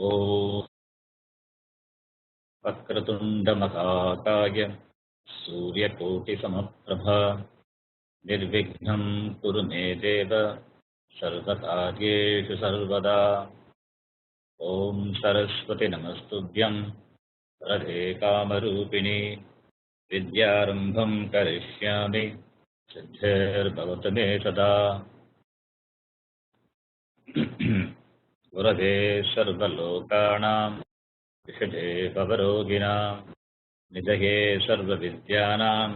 ॐ वक्रतुण्डमहाकाय सूर्यकोटिसमप्रभा निर्विघ्नं कुरु मे देव सर्वकार्येषु सर्वदा। ॐ सरस्वती नमस्तुभ्यं वरदे कामरूपिणि विद्यारम्भं करिष्यामि सिद्धिर्भवतु मे सदा। गुरवे सर्वलोकानां विषजे भवरोगिणां निधये सर्वविद्यानां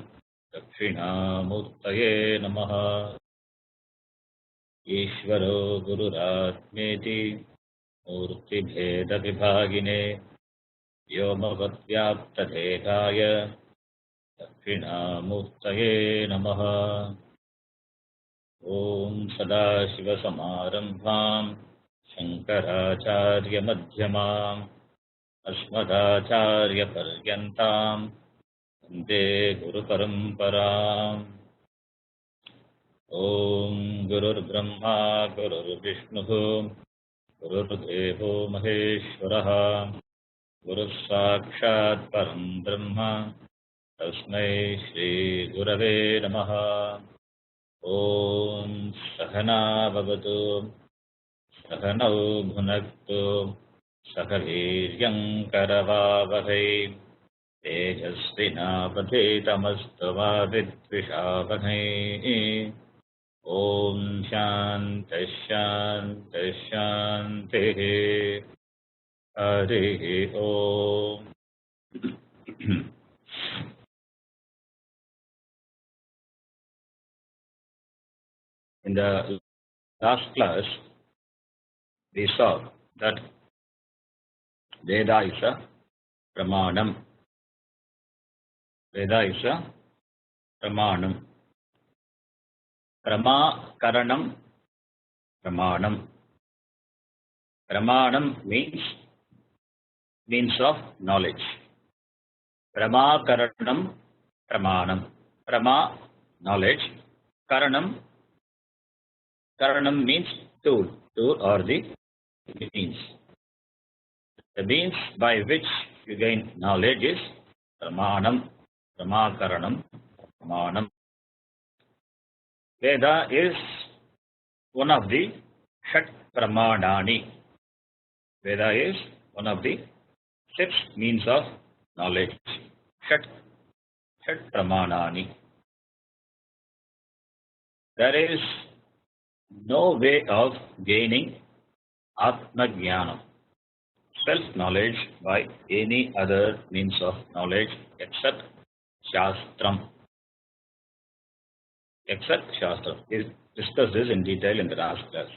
दक्षिणामूर्तये नमः। ईश्वरो गुरुरात्मेति मूर्तिभेदविभागिने व्योमवद्व्याप्तदेहाय दक्षिणामूर्तये नमः। ॐ सदाशिवसमारम्भां शङ्कराचार्यमध्यमाम् अस्मदाचार्यपर्यन्तां वन्दे गुरुपरम्पराम्। ॐ गुरुर्ब्रह्मा गुरुर्विष्णुः गुरुर्देवो महेश्वरः गुरुः साक्षात् परं ब्रह्म तस्मै श्रीगुरवे नमः। ॐ सहना भवतु सहनौ भुनक्तु सह वीर्यं करवावहै तेजस्विनावधीतमस्तु मा विद्विषावहै। ॐ शान्तिः शान्तिः शान्तिः। हरिः ॐ। In the last class, we saw that Veda is a pramanam. Veda is a pramanam. Prama karanam pramanam. Pramanam means of knowledge. Prama karanam pramanam. Prama knowledge. Karanam means tool or the means. The means by which you gain knowledge is pramanam, pramakaranam, pramanam. Veda is one of the shat pramanani. Veda is one of the 6 means of knowledge. Shat pramanani. There is no way of gaining atma jnanam, self-knowledge, by any other means of knowledge except Shastram. Except Shastram. We discussed this in detail in the last class.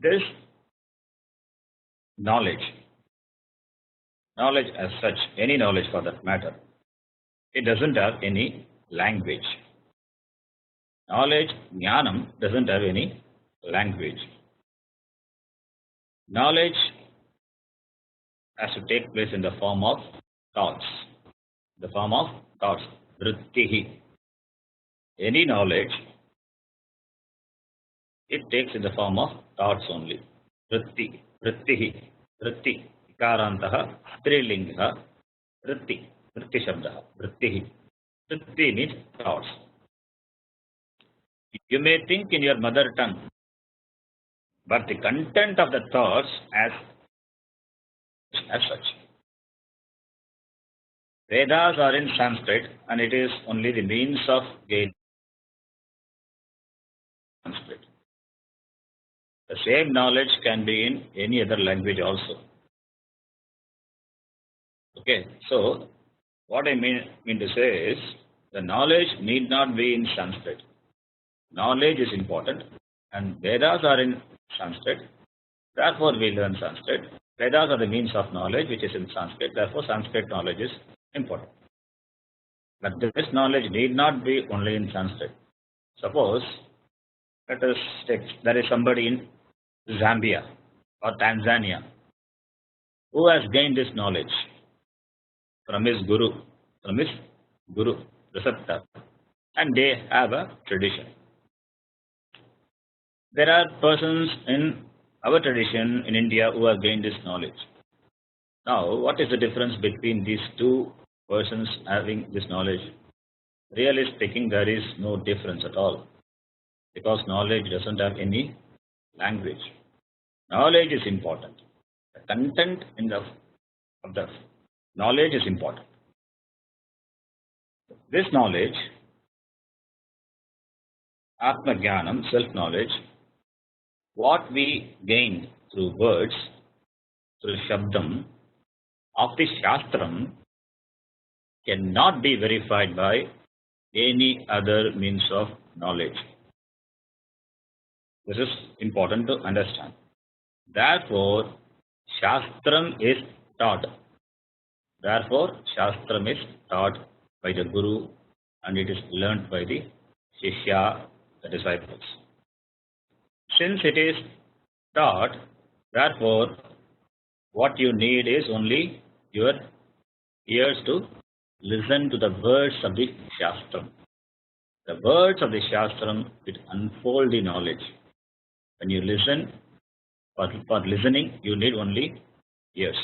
This knowledge as such, any knowledge for that matter, it doesn't have any language. Knowledge, jnanam, doesn't have any language. Knowledge has to take place in the form of thoughts. The form of thoughts. Vrittihi. Any knowledge, it takes in the form of thoughts only. Vrittihi. Vritti. Ikarantaha. Strilinga. Vritti. Vritti shabdaha. Vrittihi. Vritti means thoughts. You may think in your mother tongue, but the content of the thoughts as such. Vedas are in Sanskrit, and it is only the means of gaining Sanskrit. The same knowledge can be in any other language also. Okay, so what I mean to say is, the knowledge need not be in Sanskrit. Knowledge is important, and Vedas are in Sanskrit. Therefore, we learn Sanskrit. Vedas are the means of knowledge which is in Sanskrit. Therefore, Sanskrit knowledge is important. But this knowledge need not be only in Sanskrit. Suppose, let us take, there is somebody in Zambia or Tanzania who has gained this knowledge from his guru, receptor, and they have a tradition. There are persons in our tradition in India who have gained this knowledge. Now, what is the difference between these two persons having this knowledge? Really speaking, there is no difference at all because knowledge doesn't have any language. Knowledge is important. The content of the knowledge is important. This knowledge, Atma Jnanam, self-knowledge, what we gain through words, through Shabdam, of the Shastram, cannot be verified by any other means of knowledge. This is important to understand. Therefore, Shastram is taught. Therefore, Shastram is taught by the Guru and it is learnt by the Shishya, the disciples. Since it is taught, therefore, what you need is only your ears to listen to the words of the Shastram. The words of the Shastram, it unfold the knowledge. When you listen, for listening, you need only ears.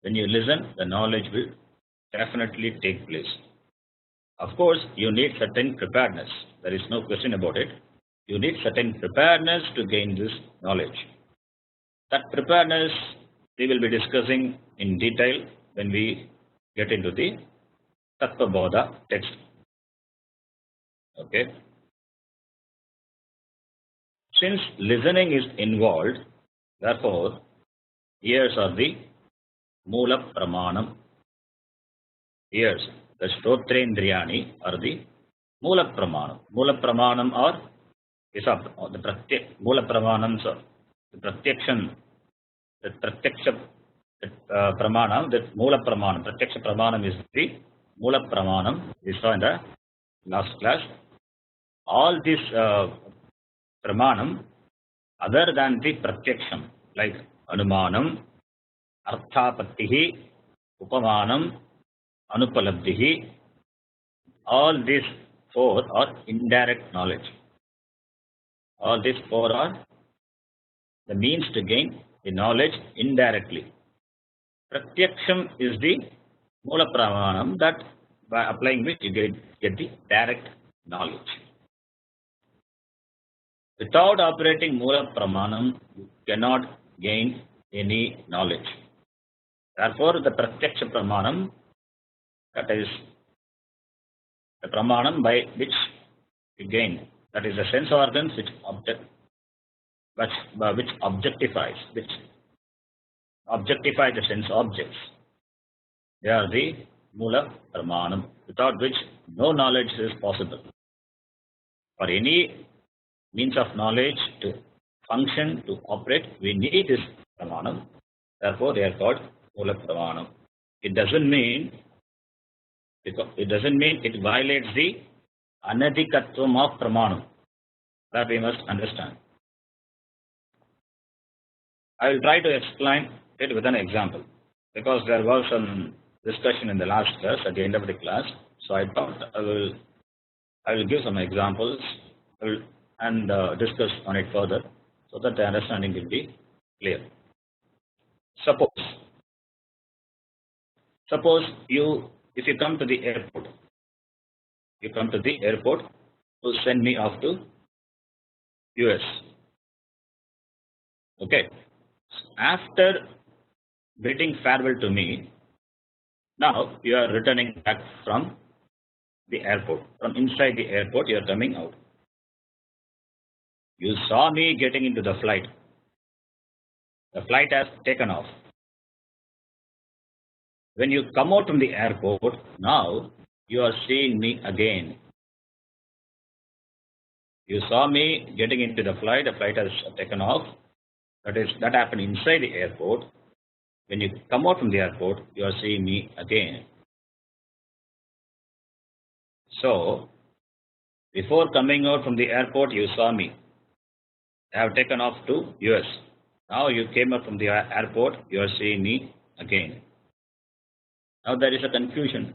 When you listen, the knowledge will definitely take place. Of course, you need certain preparedness. There is no question about it. You need certain preparedness to gain this knowledge. That preparedness we will be discussing in detail when we get into the Tattvabodha text. Okay. Since listening is involved, therefore, ears are the Mula Pramanam. Ears, the Shrotrendriyani are the Mula Pramanam. Mula Pramanam or the Mula Pramanams are the Pratyakshan, the Pratyaksha Pramanam, the Mula Pramanam. Pratyaksha Pramanam is the Mula Pramanam. We saw in the last class. All these Pramanam, other than the Pratyaksham, like Anumanam, Arthapattihi, Upamanam, Anupalabdhihi, all these four are indirect knowledge. All these four are the means to gain the knowledge indirectly. Pratyaksham is the Mula Pramanam, that by applying which you get the direct knowledge. Without operating Mula Pramanam, you cannot gain any knowledge. Therefore, the Pratyaksha Pramanam, that is the Pramanam by which you gain, that is the sense organs which objectify the sense objects. They are the Mula Pramanam, without which no knowledge is possible. For any means of knowledge to function, to operate, we need this Pramanam. Therefore, they are called Mula Pramanam. It doesn't mean it violates the Anadhikatvam of Pramanam. That we must understand. I will try to explain it with an example because there was some discussion in the last class at the end of the class. So I thought I will give some examples and discuss on it further so that the understanding will be clear. Suppose if you come to the airport, to send me off to US. Okay. After bidding farewell to me, now you are returning back from the airport. From inside the airport, you are coming out. You saw me getting into the flight. The flight has taken off. When you come out from the airport, now you are seeing me again. You saw me getting into the flight has taken off. That happened inside the airport. When you come out from the airport, you are seeing me again. So, before coming out from the airport, you saw me. I have taken off to US. Now you came up from the airport, you are seeing me again. Now there is a confusion.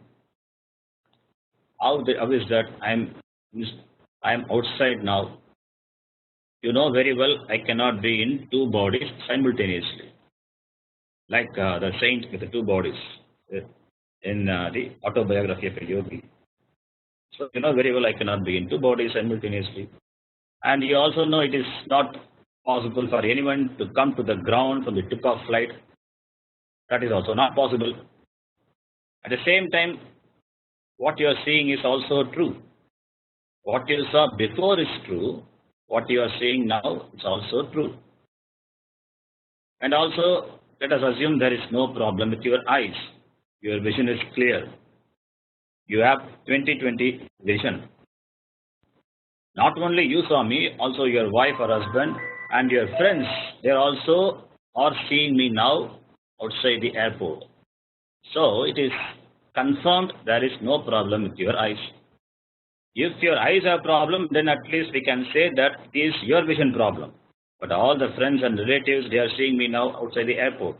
How is that I am outside now? you know very well I cannot be in two bodies simultaneously, like the saint with the two bodies in the autobiography of a yogi. So you know very well I cannot be in two bodies simultaneously. And you also know it is not possible for anyone to come to the ground from the tip of flight. That is also not possible. At the same time, what you are seeing is also true. What you saw before is true. What you are seeing now is also true. And also, let us assume there is no problem with your eyes. Your vision is clear. You have 20/20 vision. Not only you saw me, also your wife or husband and your friends, they also are seeing me now outside the airport. So it is confirmed there is no problem with your eyes. If your eyes have problem, then at least we can say that it is your vision problem. But all the friends and relatives, they are seeing me now outside the airport.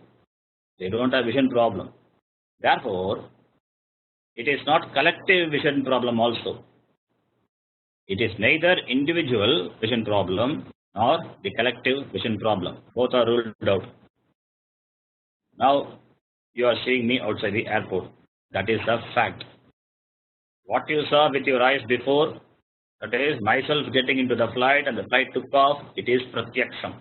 They don't have vision problem. Therefore, it is not collective vision problem also. It is neither individual vision problem nor the collective vision problem. Both are ruled out. Now, you are seeing me outside the airport. That is a fact. What you saw with your eyes before, that is myself getting into the flight and the flight took off, it is pratyaksham.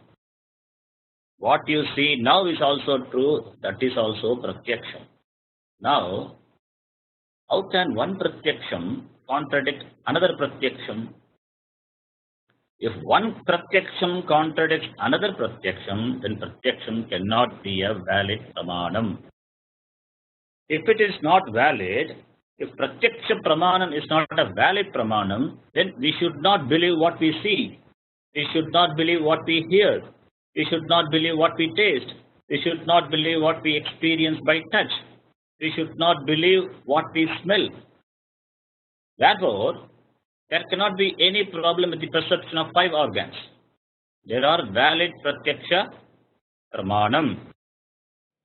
What you see now is also true, that is also pratyaksham. Now, how can one pratyaksham contradict another pratyaksham? If one pratyaksham contradicts another pratyaksham, then pratyaksham cannot be a valid pramanam. If it is not valid, if pratyaksha pramanam is not a valid pramanam, then we should not believe what we see. We should not believe what we hear. We should not believe what we taste. We should not believe what we experience by touch. We should not believe what we smell. Therefore, there cannot be any problem with the perception of five organs. There are valid pratyaksha pramanam.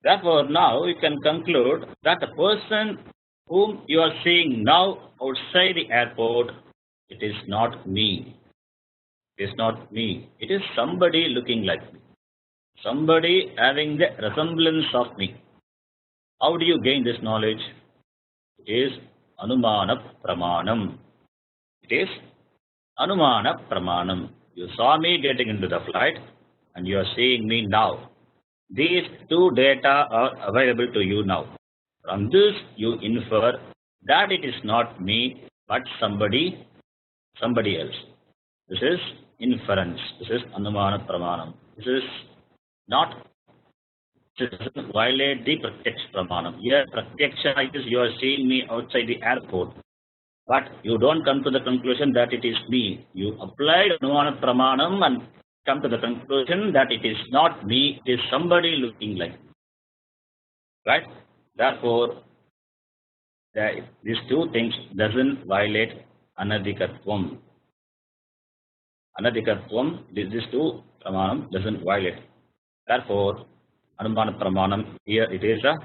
Therefore, now we can conclude that the person whom you are seeing now outside the airport, it is not me. It is not me. It is somebody looking like me. Somebody having the resemblance of me. How do you gain this knowledge? It is anumana pramanam. It is anumana pramanam. You saw me getting into the flight and you are seeing me now. These two data are available to you now. From this you infer that it is not me but somebody else. This is inference. This is anumana pramanam. This is not, this doesn't violate the pratyaksha pramanam. Here pratyaksha is you are seeing me outside the airport. But you don't come to the conclusion that it is me. You applied anumana pramanam and come to the conclusion that it is not me, it is somebody looking like me. Right? Therefore, these two things doesn't violate anadhikatvam. Anadhikatvam, these two pramanam doesn't violate. Therefore, anumana pramanam, here it is a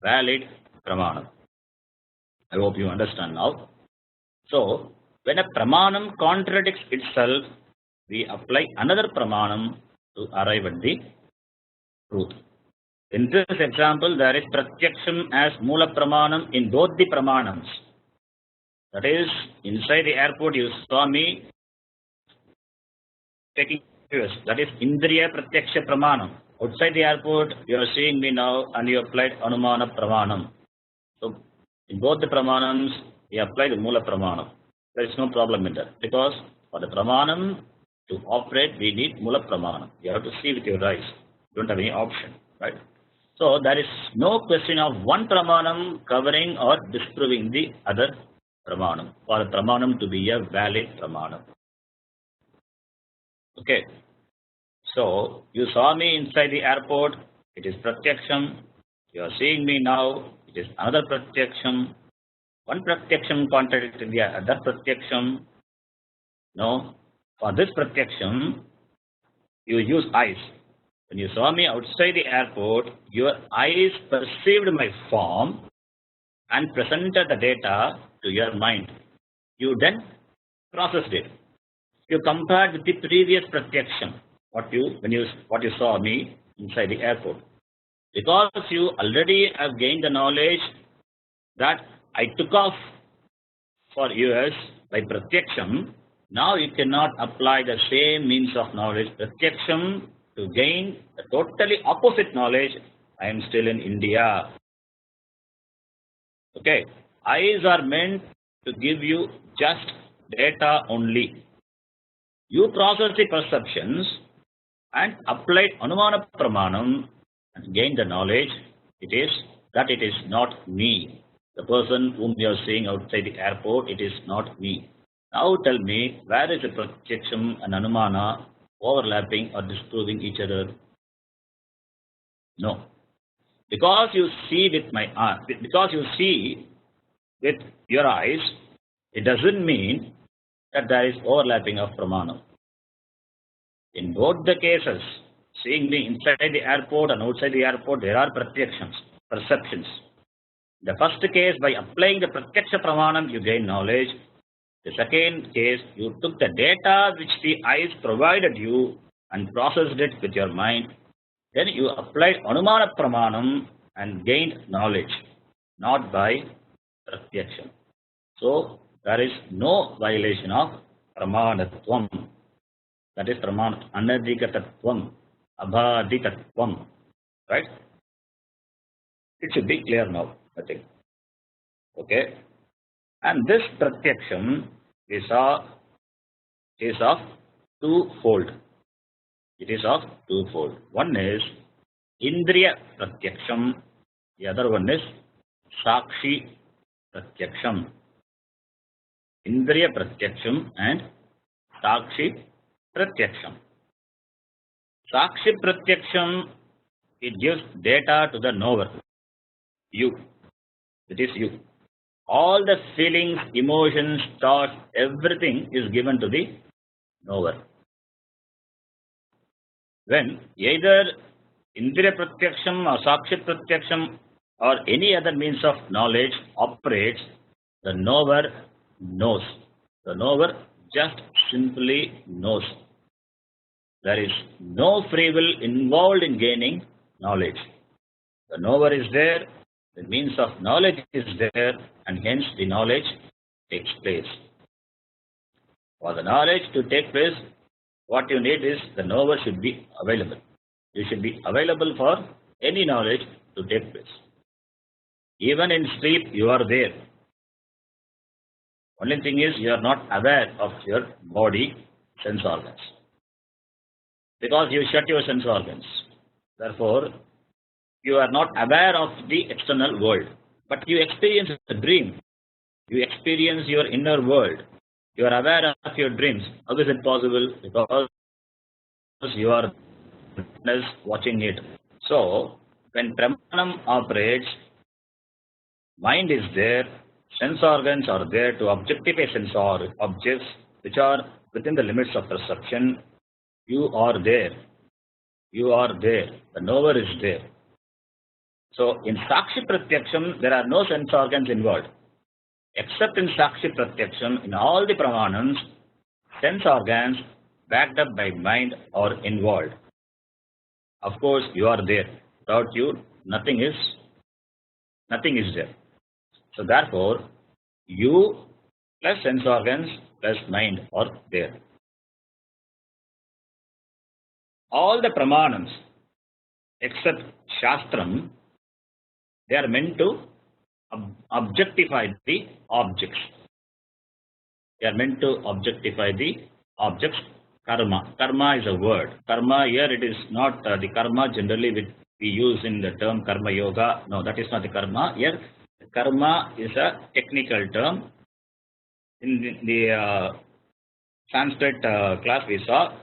valid pramanam. I hope you understand now. So, when a pramanam contradicts itself, we apply another pramanam to arrive at the truth. In this example, there is pratyaksham as mula pramanam in both the pramanams. That is, inside the airport you saw me taking pictures. That is indriya pratyaksha pramanam. Outside the airport, you are seeing me now and you applied anumana pramanam. So, in both the pramanams, we apply the mula pramanam. There is no problem in that. Because for the pramanam to operate, we need mula pramanam. You have to see with your eyes. You don't have any option, right? So there is no question of one pramanam covering or disproving the other pramanam, for a pramanam to be a valid pramanam. Okay. So you saw me inside the airport, it is pratyaksham. You are seeing me now, it is another pratyaksham. One pratyaksham contradicted the other pratyaksham. No. For this pratyaksham, you use eyes. When you saw me outside the airport, your eyes perceived my form and presented the data to your mind. You then processed it. you compare with the previous pratyaksham, what you saw me inside the airport, because you already have gained the knowledge that I took off for US by pratyaksham. Now you cannot apply the same means of knowledge pratyaksham to gain the totally opposite knowledge. I am still in India. Okay, eyes are meant to give you just data only. You process the perceptions and apply anumana pramanam and gain the knowledge. It is not me. The person whom you are seeing outside the airport, it is not me. Now tell me, where is the pratyaksham and anumana overlapping or disproving each other? No. Because you see with your eyes, it doesn't mean that there is overlapping of pramanam. In both the cases, seeing me inside the airport and outside the airport, there are pratyakshams, perceptions. The first case, by applying the pratyaksha pramanam, you gain knowledge. The second case, you took the data which the eyes provided you and processed it with your mind. Then you applied anumana pramanam and gained knowledge, not by pratyaksham. So there is no violation of pramanatvam. That is pramanat anadhikatatvam, abhaditatvam. Right? It should be clear now, I think. Okay. And this pratyaksham is of twofold. It is of twofold. One is Indriya pratyaksham. The other one is Sakshi pratyaksham. Indriya pratyaksham and Sakshi pratyaksham. Sakshi pratyaksham, it gives data to the knower. You. It is you. All the feelings, emotions, thoughts, everything is given to the knower. When either Indriya pratyaksham or Sakshi pratyaksham or any other means of knowledge operates, the knower knows. The knower just simply knows. There is no free will involved in gaining knowledge. The knower is there, the means of knowledge is there, and hence the knowledge takes place. For the knowledge to take place, what you need is the knower should be available. You should be available for any knowledge to take place. Even in sleep, you are there. Only thing is, you are not aware of your body, sense organs. Because you shut your sense organs. Therefore, you are not aware of the external world. But you experience the dream. You experience your inner world. You are aware of your dreams. How is it possible? Because you are watching it. So, when pramanam operates, mind is there, sense organs are there to objectify sense or objects which are within the limits of perception. You are there. You are there. The knower is there. So, in Sakshi pratyaksham, there are no sense organs involved. Except in Sakshi pratyaksham, in all the pramanams, sense organs backed up by mind are involved. Of course, you are there. Without you, nothing is there. So therefore, you plus sense organs plus mind are there. All the pramanams except Shastram, they are meant to objectify the objects. They are meant to objectify the objects. Karma. Karma is a word. Karma here, it is not the karma generally which we use in the term karma yoga. No, that is not the karma. Here, karma is a technical term. In the Sanskrit class we saw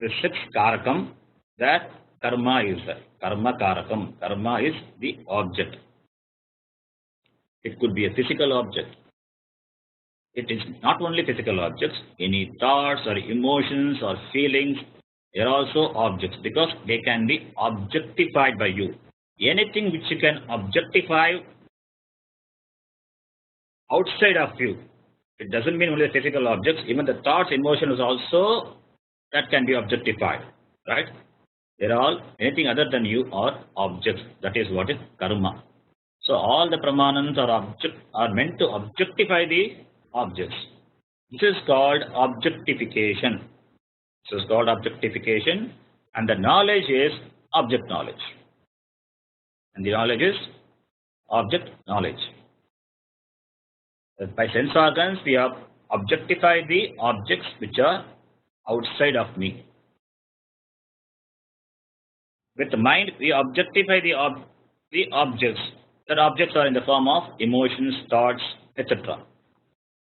the sixth karakam, that karma is karma karakam. Karma is the object. It could be a physical object. It is not only physical objects, any thoughts or emotions or feelings, they are also objects because they can be objectified by you. Anything which you can objectify outside of you, It doesn't mean only the physical objects. Even the thoughts, emotions also that can be objectified, right? They're all anything other than you are objects. That is what is karma. So all the pramanams are meant to objectify the objects. This is called objectification. This is called objectification, and the knowledge is object knowledge. And the knowledge is object knowledge. By sense organs, we have objectified the objects which are outside of me. With the mind, we objectify the objects. That objects are in the form of emotions, thoughts, etc.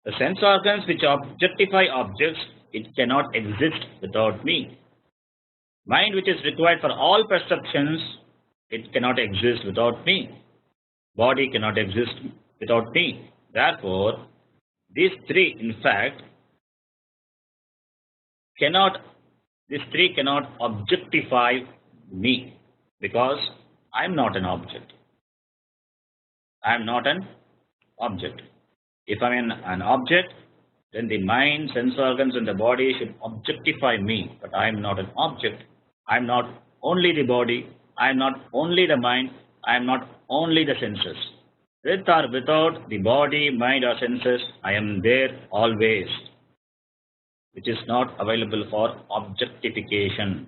The sense organs which objectify objects, it cannot exist without me. Mind which is required for all perceptions, it cannot exist without me. Body cannot exist without me. Therefore, these three, in fact, these three cannot objectify me, because I am not an object. I am not an object. If I am an object, then the mind, sense organs, and the body should objectify me. But I am not an object. I am not only the body. I am not only the mind. I am not only the senses. With or without the body, mind, or senses, I am there always, which is not available for objectification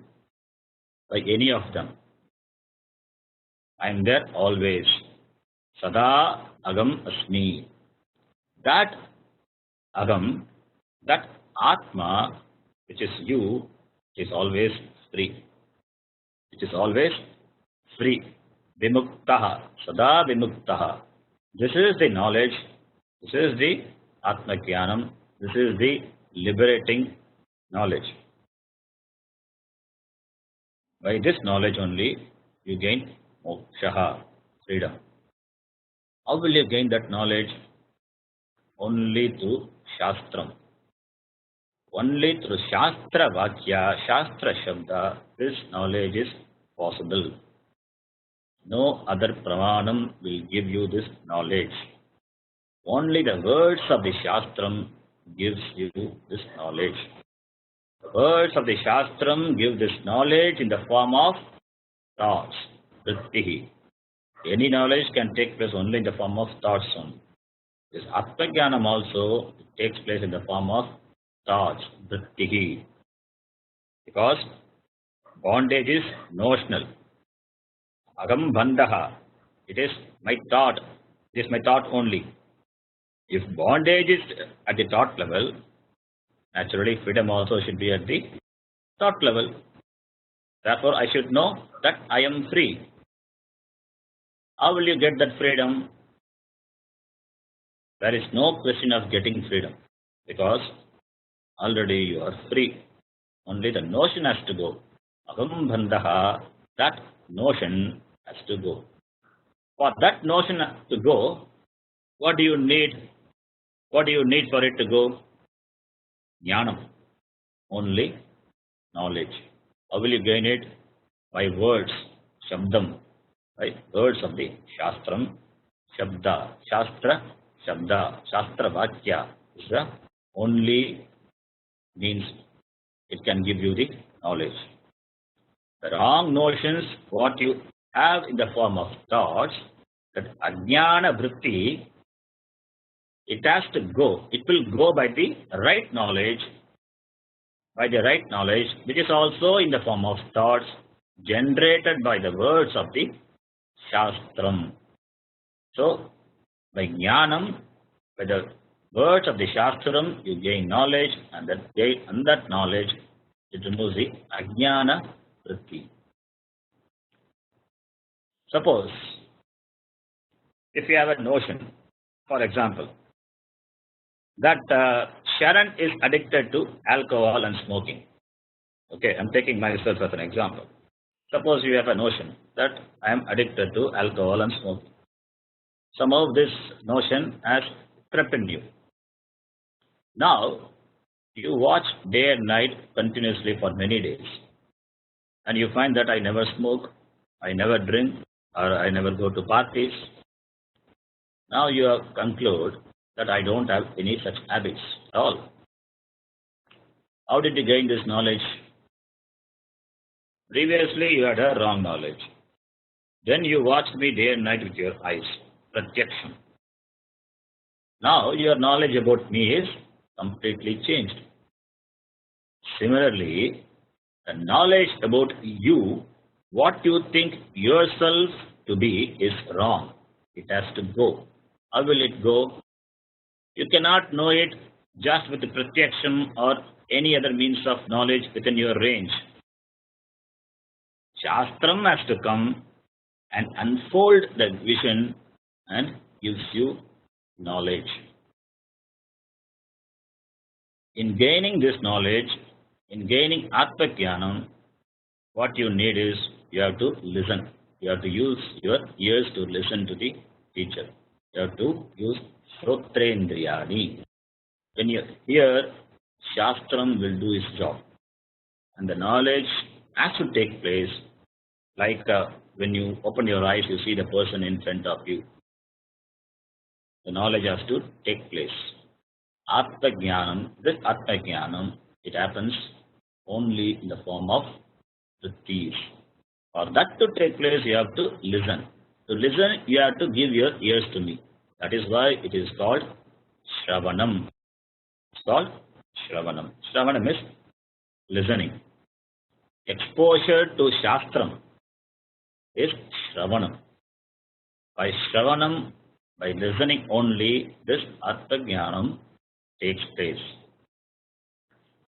by any of them. I am there always. Sada agam asmi. That agam, that atma, which is you, is always free. It is always free. Vimuktaha. Sada vimuktaha. This is the knowledge. This is the atma jnanam. This is the liberating knowledge. By this knowledge only, you gain moksha, freedom. How will you gain that knowledge? Only through Shastram. Only through Shastra Vakya, Shastra Shabda, this knowledge is possible. No other Pramanam will give you this knowledge. Only the words of the Shastram gives you this knowledge. The words of the Shastram give this knowledge in the form of thoughts, vritti. Any knowledge can take place only in the form of thoughts only. This Atmajnanam also takes place in the form of thoughts, vritti. Because bondage is notional. Agam bandhaha. It is my thought. It is my thought only. If bondage is at the thought level, naturally freedom also should be at the thought level. Therefore, I should know that I am free. How will you get that freedom? There is no question of getting freedom, because already you are free. Only the notion has to go. Agam bandhaha, that notion has to go. For that notion to go, what do you need? What do you need for it to go? Jnanam. Only knowledge. How will you gain it? By words, shabdam. By words of the Shastram, Shabda, Shastra, Shabda, Shastra Vakya is the only means it can give you the knowledge. The wrong notions, what you have in the form of thoughts, that ajnana vritti, it has to go. It will go by the right knowledge, which is also in the form of thoughts generated by the words of the Shastram. So, by jnanam, by the words of the Shastram, you gain knowledge, and that knowledge, it removes the ajnana vritti. Suppose, if you have a notion, for example, that Sharon is addicted to alcohol and smoking. Okay, I'm taking myself as an example. Suppose you have a notion that I am addicted to alcohol and smoking. Somehow this notion has crept in you. Now, you watch day and night continuously for many days, and you find that I never smoke, I never drink, or I never go to parties. Now you have concluded that I don't have any such habits at all. How did you gain this knowledge? Previously, you had a wrong knowledge. Then you watched me day and night with your eyes, pratyaksham. Now your knowledge about me is completely changed. Similarly, the knowledge about you, what you think yourself to be, is wrong. It has to go. How will it go? You cannot know it just with the pratyaksham or any other means of knowledge within your range. Shastram has to come and unfold the vision and gives you knowledge. In gaining this knowledge, in gaining Atma-jnanam, what you need is you have to listen. You have to use your ears to listen to the teacher. You have to use Shrotrendriyani. When you hear, Shastram will do its job. And the knowledge has to take place like when you open your eyes, you see the person in front of you. The knowledge has to take place. Atma-jnanam, this Atma-jnanam, it happens only in the form of vrittis. For that to take place, you have to listen. To listen, you have to give your ears to me. That is why it is called Shravanam. It's called Shravanam. Shravanam is listening. Exposure to Shastram is Shravanam. By Shravanam, by listening only, this Atma-jnanam takes place.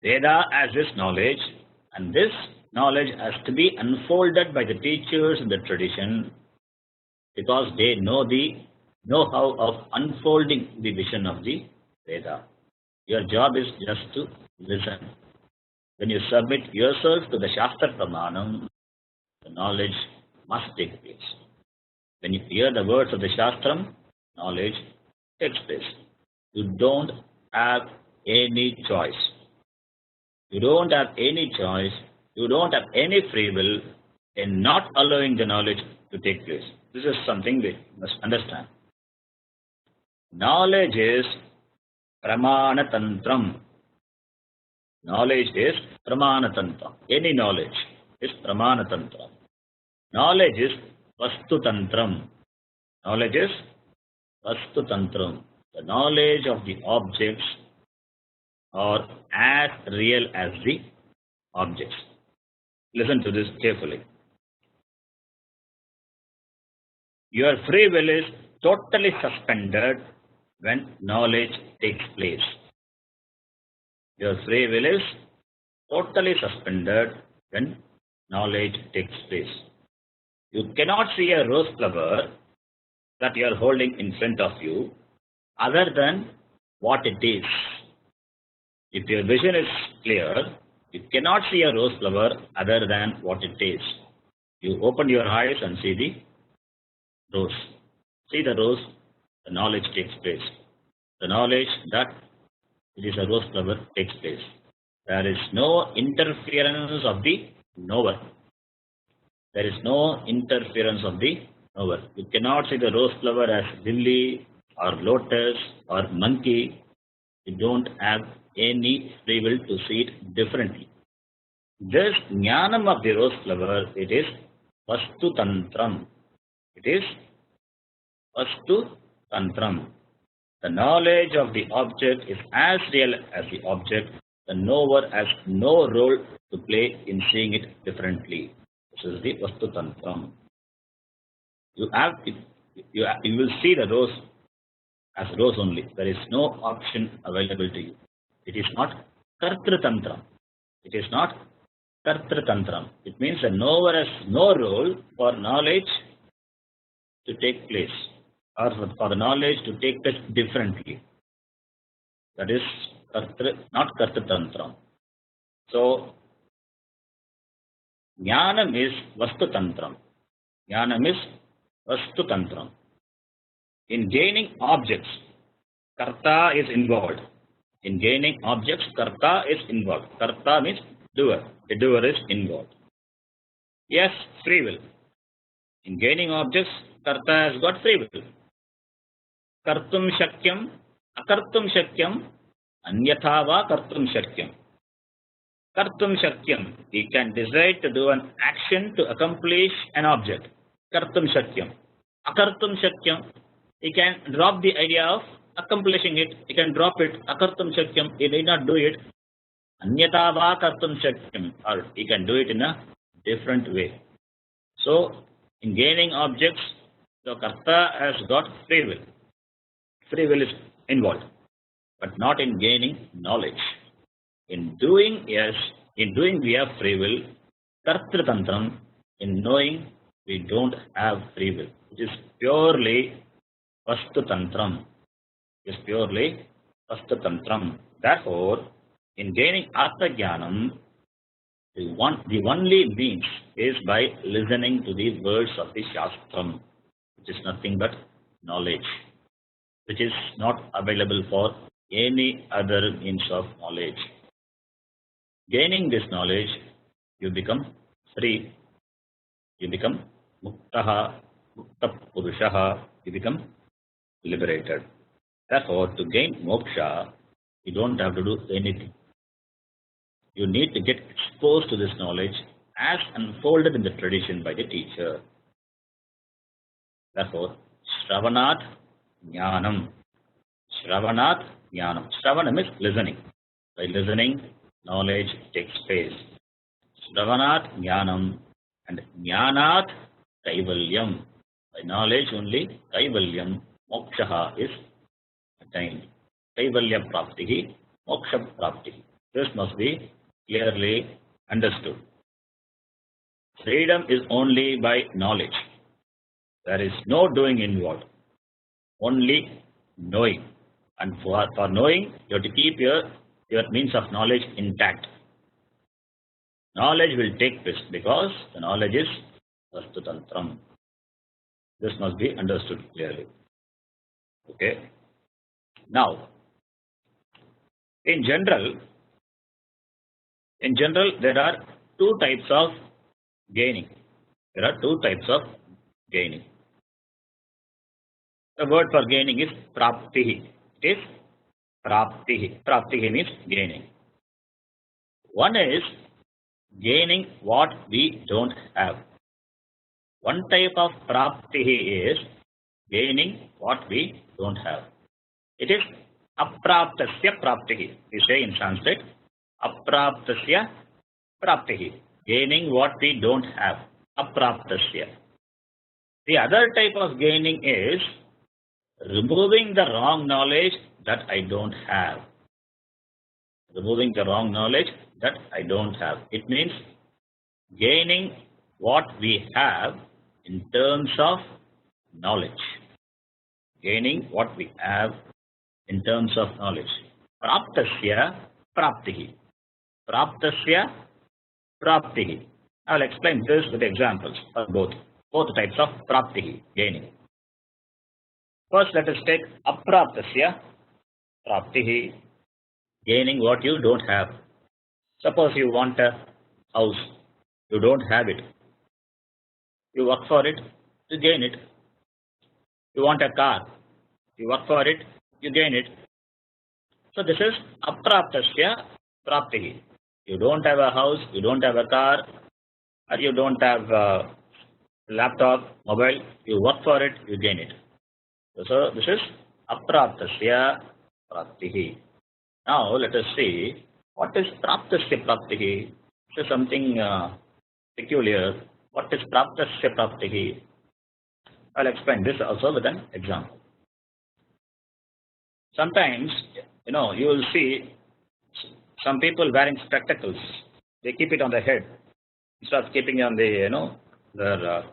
Veda has this knowledge, and this knowledge has to be unfolded by the teachers in the tradition because they know the know-how of unfolding the vision of the Veda. Your job is just to listen. When you submit yourself to the Shastra Pramanam, the knowledge must take place. When you hear the words of the Shastram, knowledge takes place. You don't have any choice. You don't have any choice. You don't have any free will in not allowing the knowledge to take place. This is something we must understand. Knowledge is pramana tantram. Knowledge is pramana tantram. Any knowledge is pramana tantram. Knowledge is vastu tantram. Knowledge is vastu tantram. The knowledge of the objects are as real as the objects. Listen to this carefully. Your free will is totally suspended when knowledge takes place. Your free will is totally suspended when knowledge takes place. You cannot see a rose flower that you are holding in front of you other than what it is. If your vision is clear, you cannot see a rose flower other than what it is. You open your eyes and see the rose. See the rose, the knowledge takes place. The knowledge that it is a rose flower takes place. There is no interference of the knower. There is no interference of the knower. You cannot see the rose flower as lily or lotus or monkey. You don't have any free will to see it differently. This jnanam of the rose flower, it is vastu tantram. It is vastu tantram. The knowledge of the object is as real as the object. The knower has no role to play in seeing it differently. This is the vastu tantram. You will see the rose as rose only. There is no option available to you. It is not kartru tantram. It is not kartru tantram. It means the knower has no role for knowledge to take place or for the knowledge to take place differently. That is not kartru tantram. So, jnanam is vastu tantram. Jnanam is vastu tantram. In gaining objects, karta is involved. In gaining objects, karta is involved. Karta means doer. The doer is involved. Yes, free will. In gaining objects, karta has got free will. Kartum shakyam Akartum shakyam, anyatha va kartum shakyam. Kartum shakyam, he can decide to do an action to accomplish an object. Kartum shakyam. Akartum shakyam, he can drop the idea of accomplishing it. He can drop it. Akartum shakyam, he need not do it. Anyatha va kartum shakyam, or he can do it in a different way. So, in gaining objects, the karta has got free will. Free will is involved, but not in gaining knowledge. In doing, yes, in doing we have free will. Kartritantram, in knowing we don't have free will. It is purely vastutantram. It is purely vastutantram. Therefore, in gaining Atma-jnanam, the only means is by listening to the words of the Shastram, which is nothing but knowledge, which is not available for any other means of knowledge. Gaining this knowledge, you become free, you become muktaha, mukta purushaha, you become liberated. Therefore, to gain moksha, you don't have to do anything. You need to get exposed to this knowledge as unfolded in the tradition by the teacher. Therefore, Shravanat Jnanam. Shravanat Jnanam. Shravanam is listening. By listening, knowledge takes place. Shravanat Jnanam and Jnanat Kaivalyam. By knowledge only, Kaivalyam, Mokshaha is attained. Kaivalya Praptihi, Moksha Praptihi. This must be clearly understood. Freedom is only by knowledge. There is no doing involved, only knowing. And for knowing, you have to keep your means of knowledge intact. Knowledge will take place because the knowledge is vastutantram. This must be understood clearly. Okay. Now, in general, there are two types of gaining. There are two types of gaining. The word for gaining is praptihi. It is praptihi. Praptihi means gaining. One is gaining what we don't have. One type of praptihi is gaining what we don't have. It is apraptasya praptihi. We say in Sanskrit, apraptasya praptihi. Gaining what we don't have. Apraptasya. The other type of gaining is removing the wrong knowledge that I don't have. Removing the wrong knowledge that I don't have. It means gaining what we have in terms of knowledge. Gaining what we have in terms of knowledge. Praptasya praptihi. Praptasya praptihi. I will explain this with examples for both types of praptihi, gaining. First, let us take apraptasya praptihi, gaining what you don't have. Suppose you want a house, you don't have it. You work for it, you gain it. You want a car, you work for it, you gain it. So this is apraptasya praptihi. You don't have a house, you don't have a car, or you don't have a laptop, mobile, you work for it, you gain it. So this is apraptasya praptihi. Now let us see what is praptasya praptihi. This is something peculiar. What is praptasya praptihi? I'll explain this also with an example. Sometimes, you will see some people wearing spectacles. They keep it on their head instead of keeping it on the, their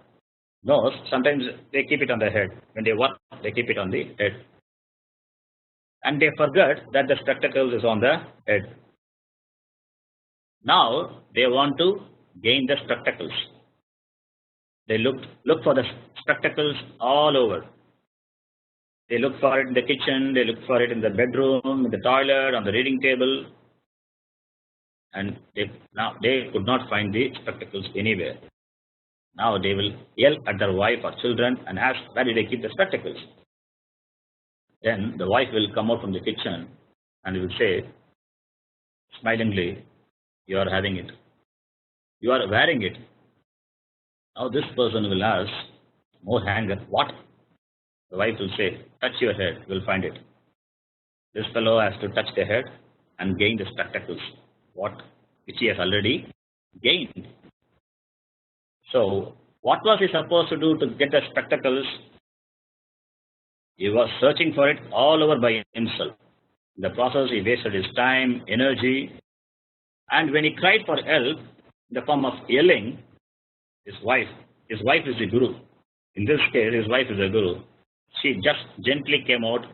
nose. Sometimes they keep it on their head. When they work, they keep it on the head. And they forget that the spectacles is on the head. Now they want to gain the spectacles. They look for the spectacles all over. They look for it in the kitchen, they look for it in the bedroom, in the toilet, on the reading table. And they could not find the spectacles anywhere. Now they will yell at their wife or children and ask, where did they keep the spectacles? Then the wife will come out from the kitchen and will say, smilingly, you are having it. You are wearing it. Now this person will ask, more anger, what? The wife will say, touch your head, you will find it. This fellow has to touch the head and gain the spectacles, what? Which he has already gained. So, what was he supposed to do to get the spectacles? He was searching for it all over by himself. In the process, he wasted his time, energy, and when he cried for help in the form of yelling, his wife is the guru. In this case, his wife is the guru. She just gently came out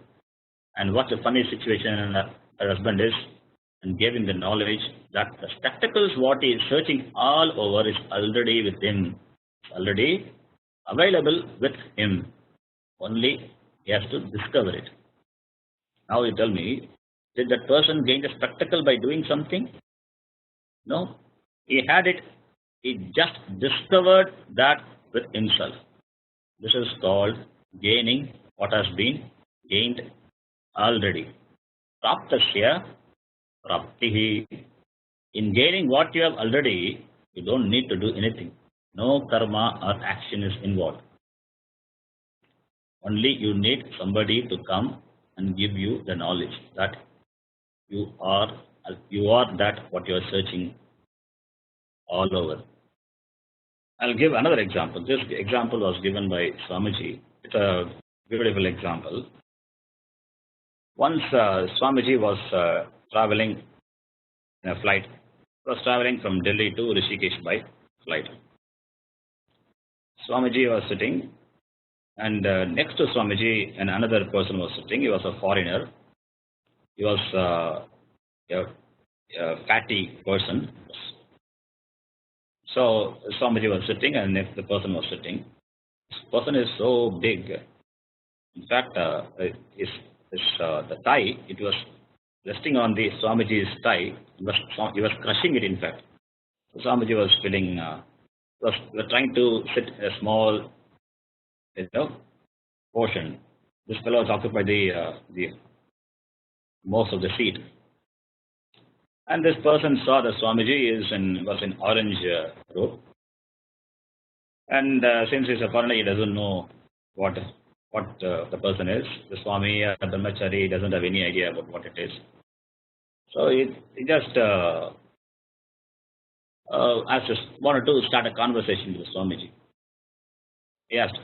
and watched a funny situation and her husband is and gave him the knowledge that the spectacles what he is searching all over is already with him, already available with him. Only he has to discover it. Now you tell me, did that person gain the spectacle by doing something? No. He had it. He just discovered that with himself. This is called gaining what has been gained already. Praptasya praptihi. In gaining what you have already, you don't need to do anything. No karma or action is involved. Only you need somebody to come and give you the knowledge that you are that what you are searching all over. I'll give another example. This example was given by Swamiji. It's a beautiful example. Once Swamiji was traveling in a flight. He was traveling from Delhi to Rishikesh by flight. Swamiji was sitting, and next to Swamiji, another person was sitting. He was a foreigner. He was a fatty person. So Swamiji was sitting, and next the person was sitting. This person is so big. In fact, the thigh, it was resting on the Swamiji's thigh. He was crushing it. In fact, so Swamiji was feeling. Was trying to sit a small, portion. This fellow was occupied the most of the seat. And this person saw that Swamiji was in orange robe, and since he's a foreigner, he doesn't know what the person is. The Swami Brahmachari doesn't have any idea about what it is. So he just wanted to start a conversation with Swamiji. He asked,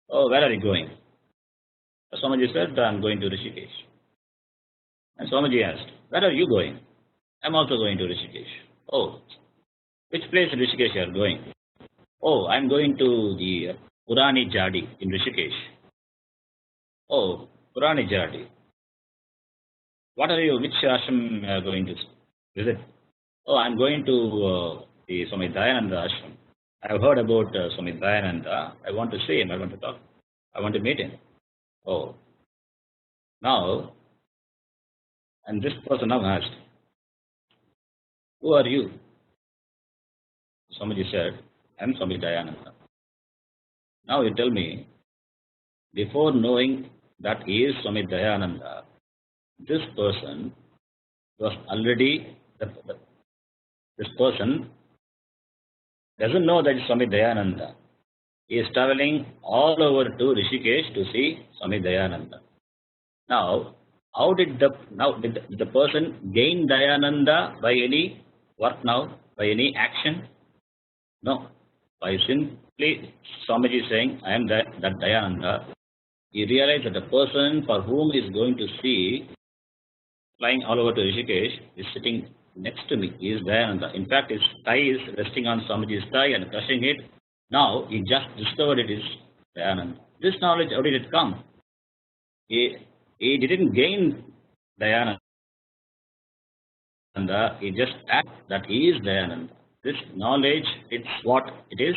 "Oh, where are you going?" Swamiji said, "I'm going to Rishikesh." And Swamiji asked, "Where are you going?" "I'm also going to Rishikesh." "Oh, which place in Rishikesh you are going?" "Oh, I'm going to the Purani Jadi in Rishikesh." "Oh, Purani Jadi. Which ashram are you going to visit?" "Oh, I'm going to the Swami Dayananda ashram. I've heard about Swami Dayananda. I want to see him. I want to talk. I want to meet him." "Oh, now," and this person now asked, "Who are you?" Swamiji said, "I'm Swami Dayananda." Now you tell me, before knowing that he is Swami Dayananda, this person was already, this person doesn't know that it's Swami Dayananda. He is traveling all over to Rishikesh to see Swami Dayananda. Now, did the person gain Dayananda by any work now, by any action? No. By simply Swamiji saying, "I am that Dayananda," he realized that the person for whom he is going to see, flying all over to Rishikesh, is sitting next to me. He is Dayananda. In fact, his thigh is resting on Swamiji's thigh and crushing it. Now he just discovered it is Dayananda. This knowledge, how did it come? He didn't gain Dayananda. He just acted that he is Dayananda. This knowledge, it's what it is.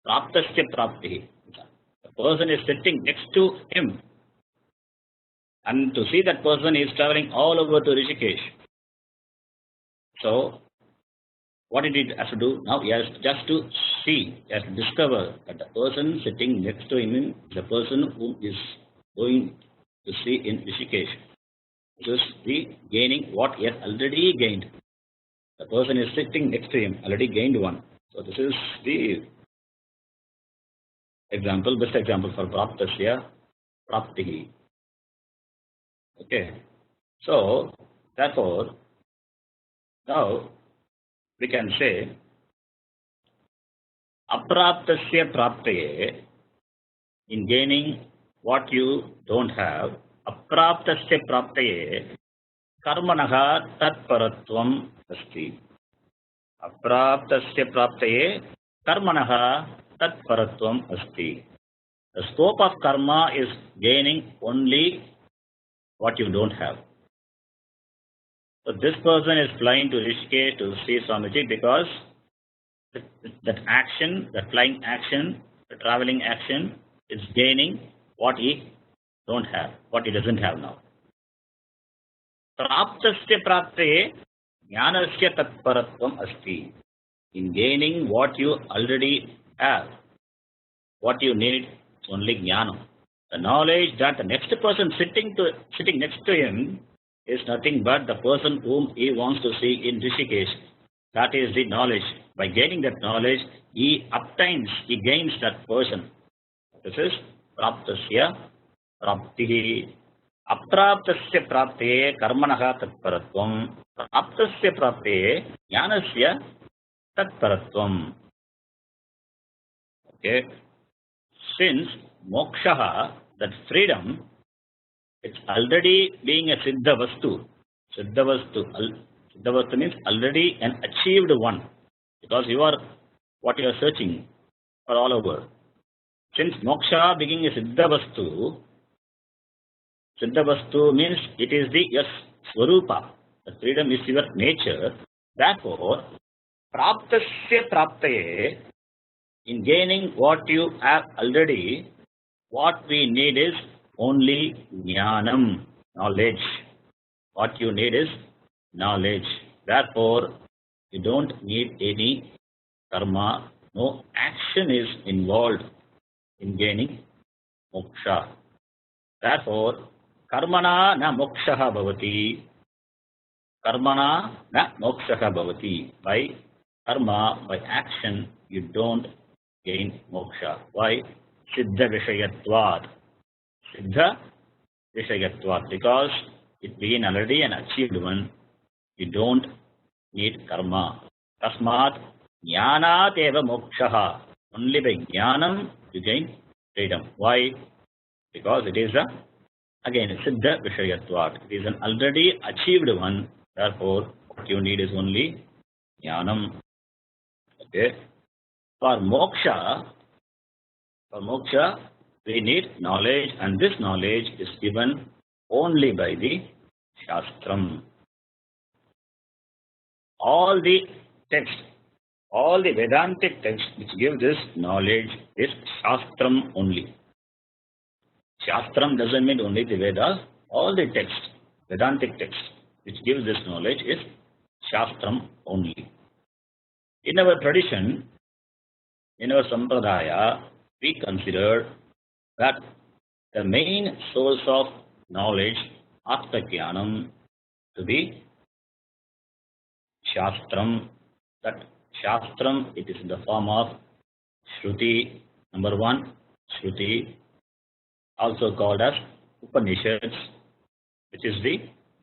Praptasya praptihi. The person is sitting next to him. And to see that person is traveling all over to Rishikesh. So, what did he have to do? Now he has just to see, he has to discover that the person sitting next to him is the person who is going to see in Rishikesh. This is the gaining what he has already gained. The person is sitting next to him, already gained one. So this is the example, best example for praptasya praptihi. Okay. So therefore, now we can say apraptasya praptaye, in gaining what you don't have, apraptasya praptaye karmanaha tatparatvam asti. Apraptasya praptaye karmanaha tatparatvam asti. The scope of karma is gaining only what you don't have. So this person is flying to Rishikesh to see Swamiji because that action, that flying action, the traveling action is gaining what he don't have, what he doesn't have now. Praptasya praptaye jnanasya tatparatvam asti. In gaining what you already have, what you need is only jnana. The knowledge that the next person sitting next to him is nothing but the person whom he wants to see in Rishikesh. That is the knowledge. By gaining that knowledge, he gains that person. This is praptasya praptihi. Apraptasya praptaye karmanaha tatparatvam. Praptasya praptaye jnanasya tatparatvam. Okay. Since moksha, that freedom, it's already being a siddha vastu. Siddha vastu means already an achieved one. Because you are what you are searching for all over. Since moksha being a siddha vastu means it is the yes, swarupa. The freedom is your nature. Therefore, praptasya praptaye, in gaining what you have already, what we need is only jnanam, knowledge. What you need is knowledge. Therefore, you don't need any karma. No action is involved in gaining moksha. Therefore, karmana na mokshaha bhavati. Karmana na mokshaha bhavati. By karma, by action, you don't gain moksha. Why? Siddha vishayatvat. Siddha vishayatvat. Because it being already an achieved one, you don't need karma. Tasmat jnanat eva mokshaha. Only by jnanam you gain freedom. Why? Because it is again siddha vishayatvat. It is an already achieved one. Therefore, what you need is only jnanam. Okay. For moksha, we need knowledge, and this knowledge is given only by the Shastram. All the texts, all the Vedantic texts which give this knowledge is Shastram only. Shastram doesn't mean only the Vedas. All the texts, Vedantic texts which give this knowledge is Shastram only. In our tradition, in our sampradaya, we consider that the main source of knowledge, Atmajnanam, to be Shastram. That Shastram, it is in the form of Shruti, number one, Shruti, also called as Upanishads, which is the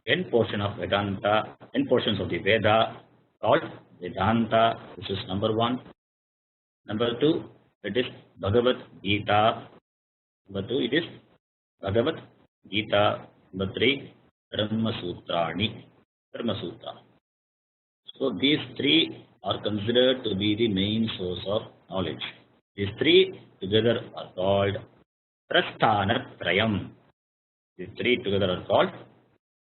end portion of Vedanta, end portions of the Veda, called Vedanta, which is number one. Number two, it is Bhagavad Gita. Number two, it is Bhagavad Gita. Number three, Brahma Sutrani. So these three are considered to be the main source of knowledge. These three together are called Prasthanatrayam. These three together are called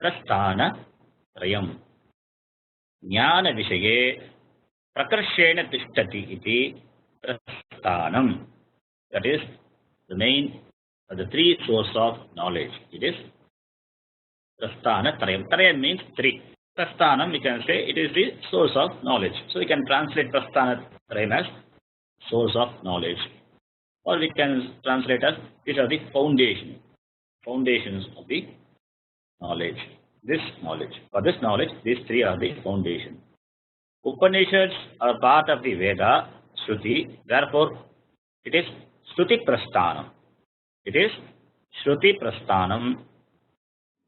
Prasthanatrayam. Jnana Vishaye Prakarshena Tishtati iti Prasthanam. That is the main, the three source of knowledge. It is Prasthanatrayam. Trayam means three. Prasthanam, we can say it is the source of knowledge. So we can translate Prasthanatrayam as source of knowledge. Or we can translate as these are the foundation. foundations of the knowledge. This knowledge. For this knowledge, these three are the foundation. Upanishads are part of the Veda, Shruti. Therefore, it is Shruti Prasthanam. It is Shruti Prasthanam.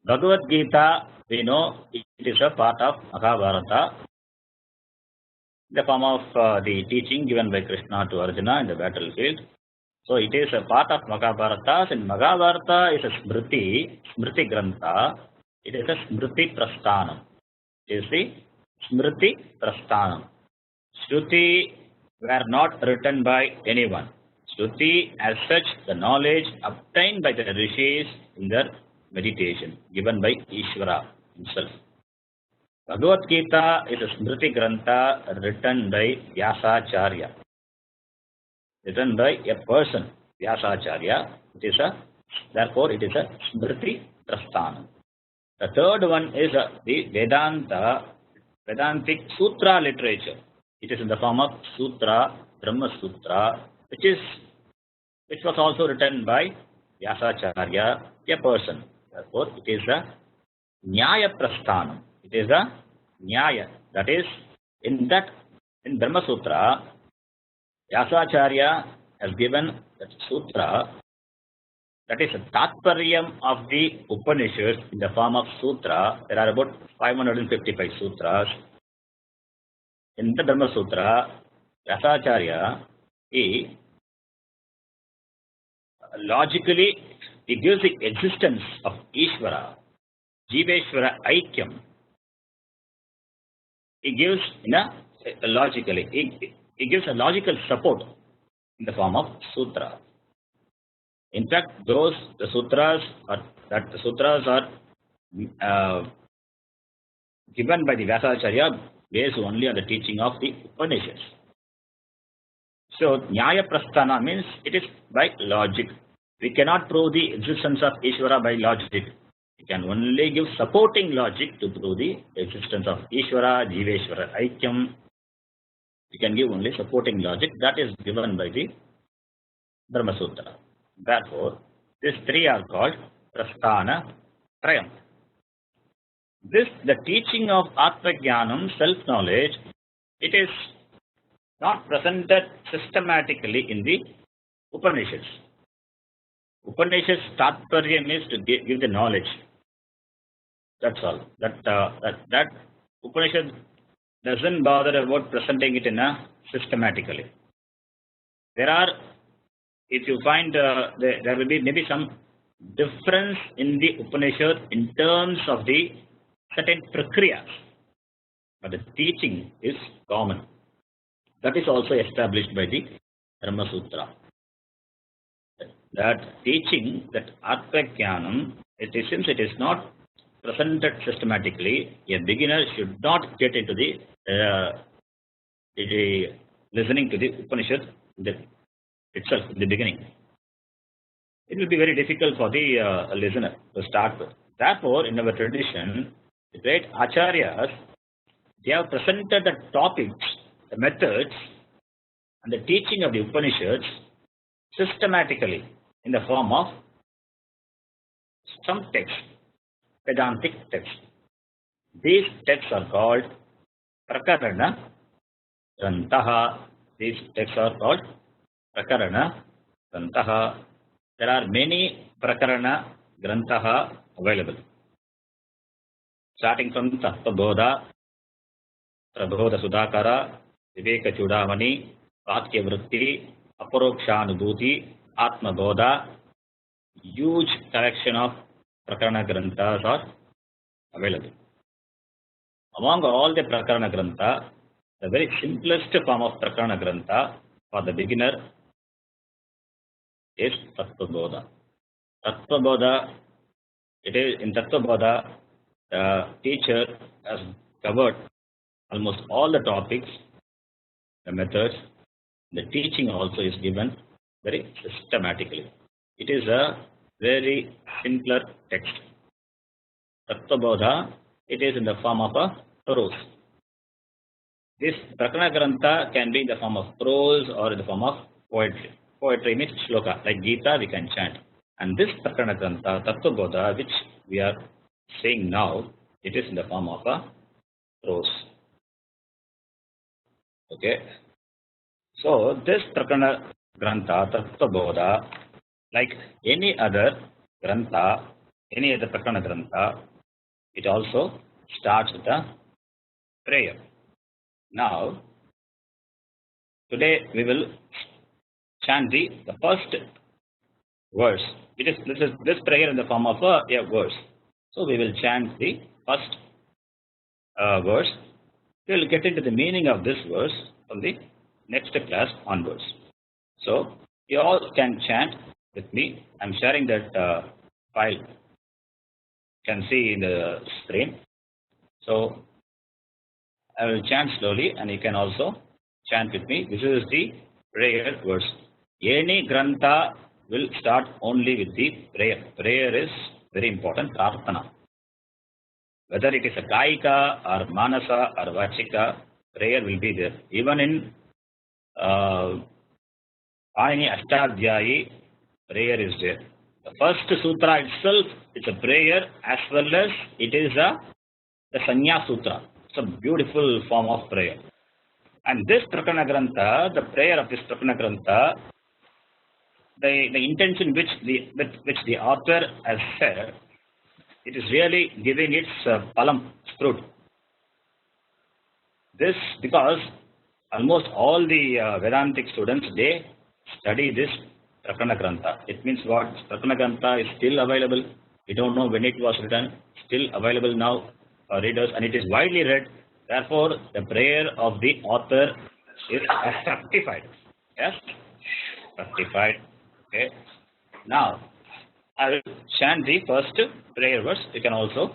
Bhagavad Gita, we know it is a part of Mahabharata, the form of the teaching given by Krishna to Arjuna in the battlefield. So it is a part of Mahabharata, and Mahabharata is a Smriti Grantha. It is a Smriti Prasthanam. It is the Smriti Prasthanam. Shruti were not written by anyone. Shruti, as such, the knowledge obtained by the rishis in their meditation, given by Ishvara himself. Bhagavad Gita is a Smriti Grantha written by Vyasacharya. Written by a person, Vyasacharya. Therefore, it is a Smriti Prasthanam. The third one is the Vedantic Sutra literature. It is in the form of Sutra, Brahma Sutra, which was also written by Vyasacharya, a person. Therefore, it is a Nyaya Prasthanam. It is a Nyaya. That is, in Brahma Sutra, Vyasacharya has given that Sutra, that is a Tattvaryam of the Upanishads in the form of Sutra. There are about 555 Sutras. In the Brahma Sutra, Vyasacharya, he logically gives the existence of Ishvara, Jiveshvara Aikyam. He gives he gives a logical support in the form of Sutra. In fact, the sutras are given by the Vyasacharya based only on the teaching of the Upanishads. So, Nyaya Prasthana means it is by logic. We cannot prove the existence of Ishvara by logic. We can only give supporting logic to prove the existence of Ishvara, Jiveshvara Aikyam. We can give only supporting logic that is given by the Brahma Sutra. Therefore, these three are called Prasthana Trayam. The teaching of Atmajnanam, self-knowledge, it is not presented systematically in the Upanishads. Upanishads Tattvaryam is to give the knowledge. That's all. That Upanishad doesn't bother about presenting it systematically. If you find there will be maybe some difference in the Upanishad in terms of the certain prakriyas, but the teaching is common. That is also established by the Brahma Sutra. That teaching, that Atmajnanam, since it is not presented systematically, a beginner should not get into the listening to the Upanishad itself in the beginning. It will be very difficult for the listener to start with. Therefore, in our tradition, the great acharyas, they have presented the topics, the methods, and the teaching of the Upanishads systematically in the form of some text, Vedantic text. These texts are called Prakarana Grantaha. These texts are called Prakarana Grantaha. There are many Prakarana Grantaha available. Starting from Tattvabodha, Prabodha Sudhakara, Viveka Chudamani, Vatya Vritti, Aparokshanubhuti, Atmabodha, huge collection of Prakarana Granthas are available. Among all the Prakarana Grantha, the very simplest form of Prakarana Grantha for the beginner is Tattvabodha. Tattvabodha, in Tattvabodha, the teacher has covered almost all the topics, the methods. The teaching also is given very systematically. It is a very simpler text. Tattvabodha, it is in the form of a prose. This Prakarana Grantha can be in the form of prose or in the form of poetry. Poetry means shloka. Like Gita, we can chant. And this Prakarana Grantha, Tattvabodha, which we are saying now, it is in the form of a prose. Okay. So this Prakarana Grantha, Tattvabodha, like any other Grantha, any other Prakarana Grantha, it also starts with a prayer. Now, today we will chant the first verse. This prayer in the form of a verse. So we will chant the first verse. We will get into the meaning of this verse from the next class onwards. So you all can chant with me. I'm sharing that file. You can see in the screen. So I will chant slowly, and you can also chant with me. This is the prayer verse. Any Grantha will start only with the prayer. Prayer is very important, prarthana. Whether it is a Kaika or Manasa or Vachika, prayer will be there. Even in Panini Ashtadhyayi, prayer is there. The first sutra itself is a prayer as well as it is the Sanya Sutra. It's a beautiful form of prayer. And this Prakarana Grantha, the prayer of this Prakarana Grantha, the intention with which the author has said, it is really giving its palam, fruit. This because almost all the Vedantic students, they study this Prakarana Grantha. It means what? Prakarana Grantha is still available. We don't know when it was written. Still available now for readers, and it is widely read. Therefore, the prayer of the author is fructified. Yes? Fructified. Okay. Now, I will chant the first prayer verse. You can also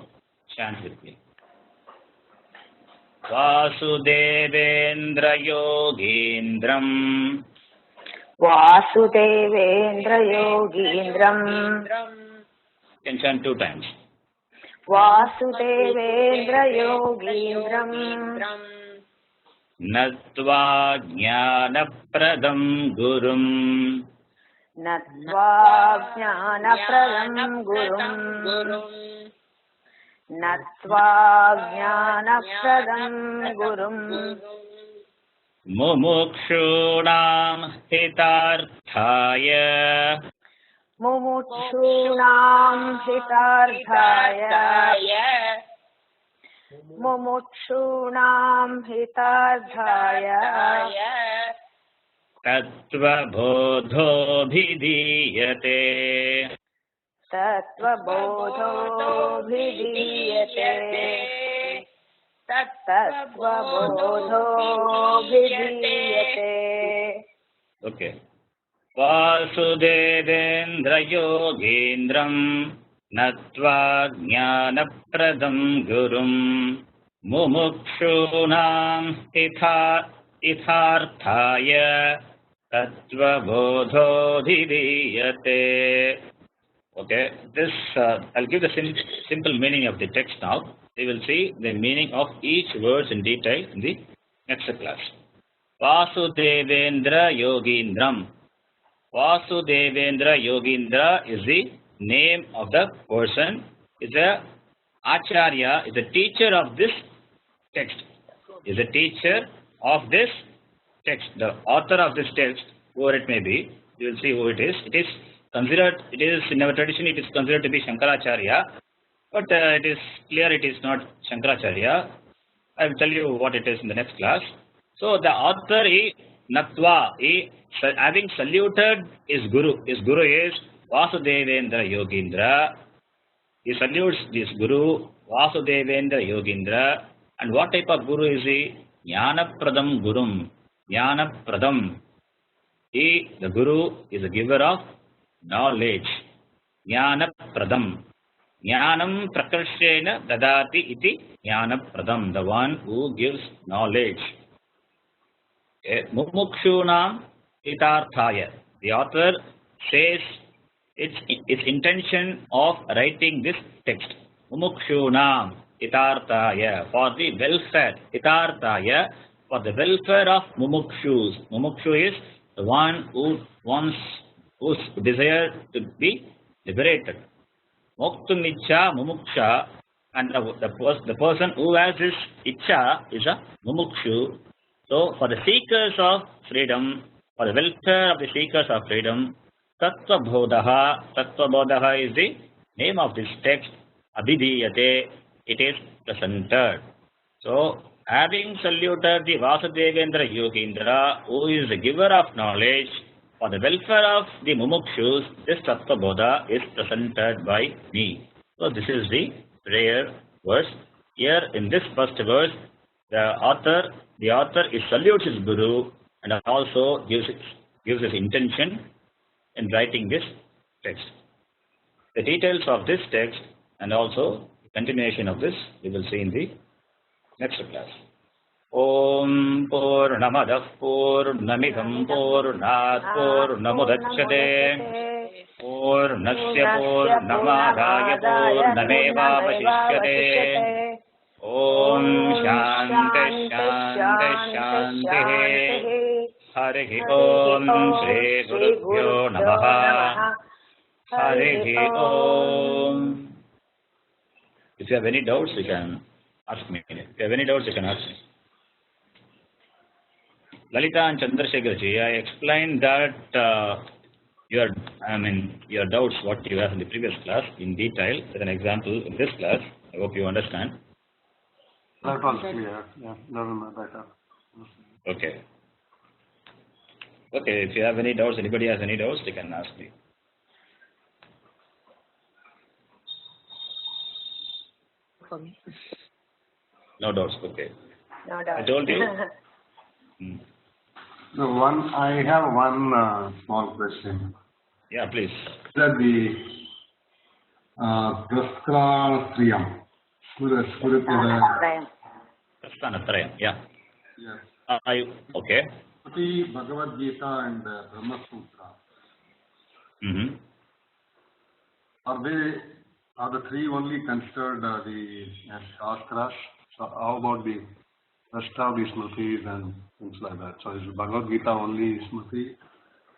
chant with me. Vasudevendra Yogindram. Vasudevendra Yogindram. You can chant 2 times. Vasudevendra Yogindram. Natva Jnanapradam Gurum. Natva Jnanapradam Gurum. Natva Jnanapradam Gurum. Mumukshunam hitarthaya. Mumukshunam hitarthaya. Mumukshunam hitarthaya. Tattvabodho bhidiyate. Tattvabodho bhidiyate. Tattvabodho bhidiyate. Okay. Vasudevendra Yogindram. Natva Jnanapradam Gurum. Mumukshunam itharthaya. Tattvabodho bhidiyate. Okay, this I'll give the simple meaning of the text now. We will see the meaning of each verse in detail in the next class. Vasudevendra Yogindram. Vasudevendra Yogindra is the name of the person. Is a Acharya, is a teacher of this text. Is a teacher of this text. The author of this text, whoever it may be, you will see who it is. It is considered, it is in our tradition, it is considered to be Shankaracharya, but it is clear it is not Shankaracharya. I will tell you what it is in the next class. So the author is Natva, having saluted his Guru. His Guru is Vasudevendra Yogindra. He salutes this Guru, Vasudevendra Yogindra. And what type of Guru is he? Jnanapradam Gurum. Jnanapradam. He, the Guru, is a giver of knowledge. Jnanapradam. Jnanam prakarshena dadati iti jnanapradam. The one who gives knowledge. Mumukshunam hitarthaya. The author says its intention of writing this text. Mumukshunam hitarthaya. For the welfare. Hitarthaya. For the welfare of mumukshus. Mumukshu is the one who wants, whose desire to be liberated. Moktum Icha Mumuksha, and the person who has this Icha is a Mumukshu. So, for the seekers of freedom, for the welfare of the seekers of freedom, Tattvabodha is the name of this text. Abhidhiyate, it is presented. So, having saluted the Vasudevendra Yogindra, who is the giver of knowledge, for the welfare of the Mumukshus, this Tattvabodha is presented by me. So, this is the prayer verse. Here in this first verse, the author is salutes his Guru and also gives his intention in writing this text. The details of this text and also the continuation of this we will see in the next class. Om Purnamadah Purnamidam Purnat Purnamudachyate Purnasya Purnamadaya Purnamevavasishyate Om Shanti Shanti Shanti Harihi Om Shri Gurubhyo Namaha Harihi Om. If you have any doubts, you can ask me. If you have any doubts, you can ask me. Lalita and Chandrasekhar ji, I explained that your doubts, what you have in the previous class, in detail, with an example in this class. I hope you understand. That was clear. Yeah, better. Okay. Okay, if you have any doubts, anybody has any doubts, they can ask me. For me. No doubts, okay. No doubt. I told you. So I have one small question. Yeah, please. That the Prasthanasriyam. Prasthanatrayam, yeah. Yes. Okay. The Bhagavad Gita and Brahma Sutra. Mm-hmm. Are the three only considered the Shastras? So how about the rest of the smoothies and things like that? So is Bhagavad Gita only smoothie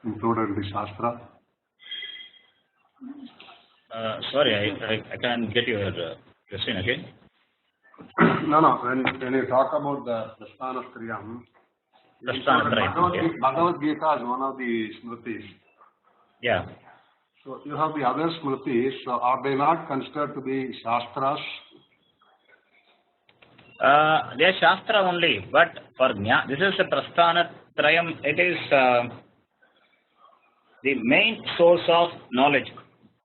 included in the Shastra? Sorry, I can't get your question again. No. When you talk about the Prasthanasriyam, Bhagavad Gita is one of the smritis. Yeah. So you have the other smritis. So are they not considered to be Shastras? They are Shastra only, but for this is a Prasthanatrayam. It is the main source of knowledge.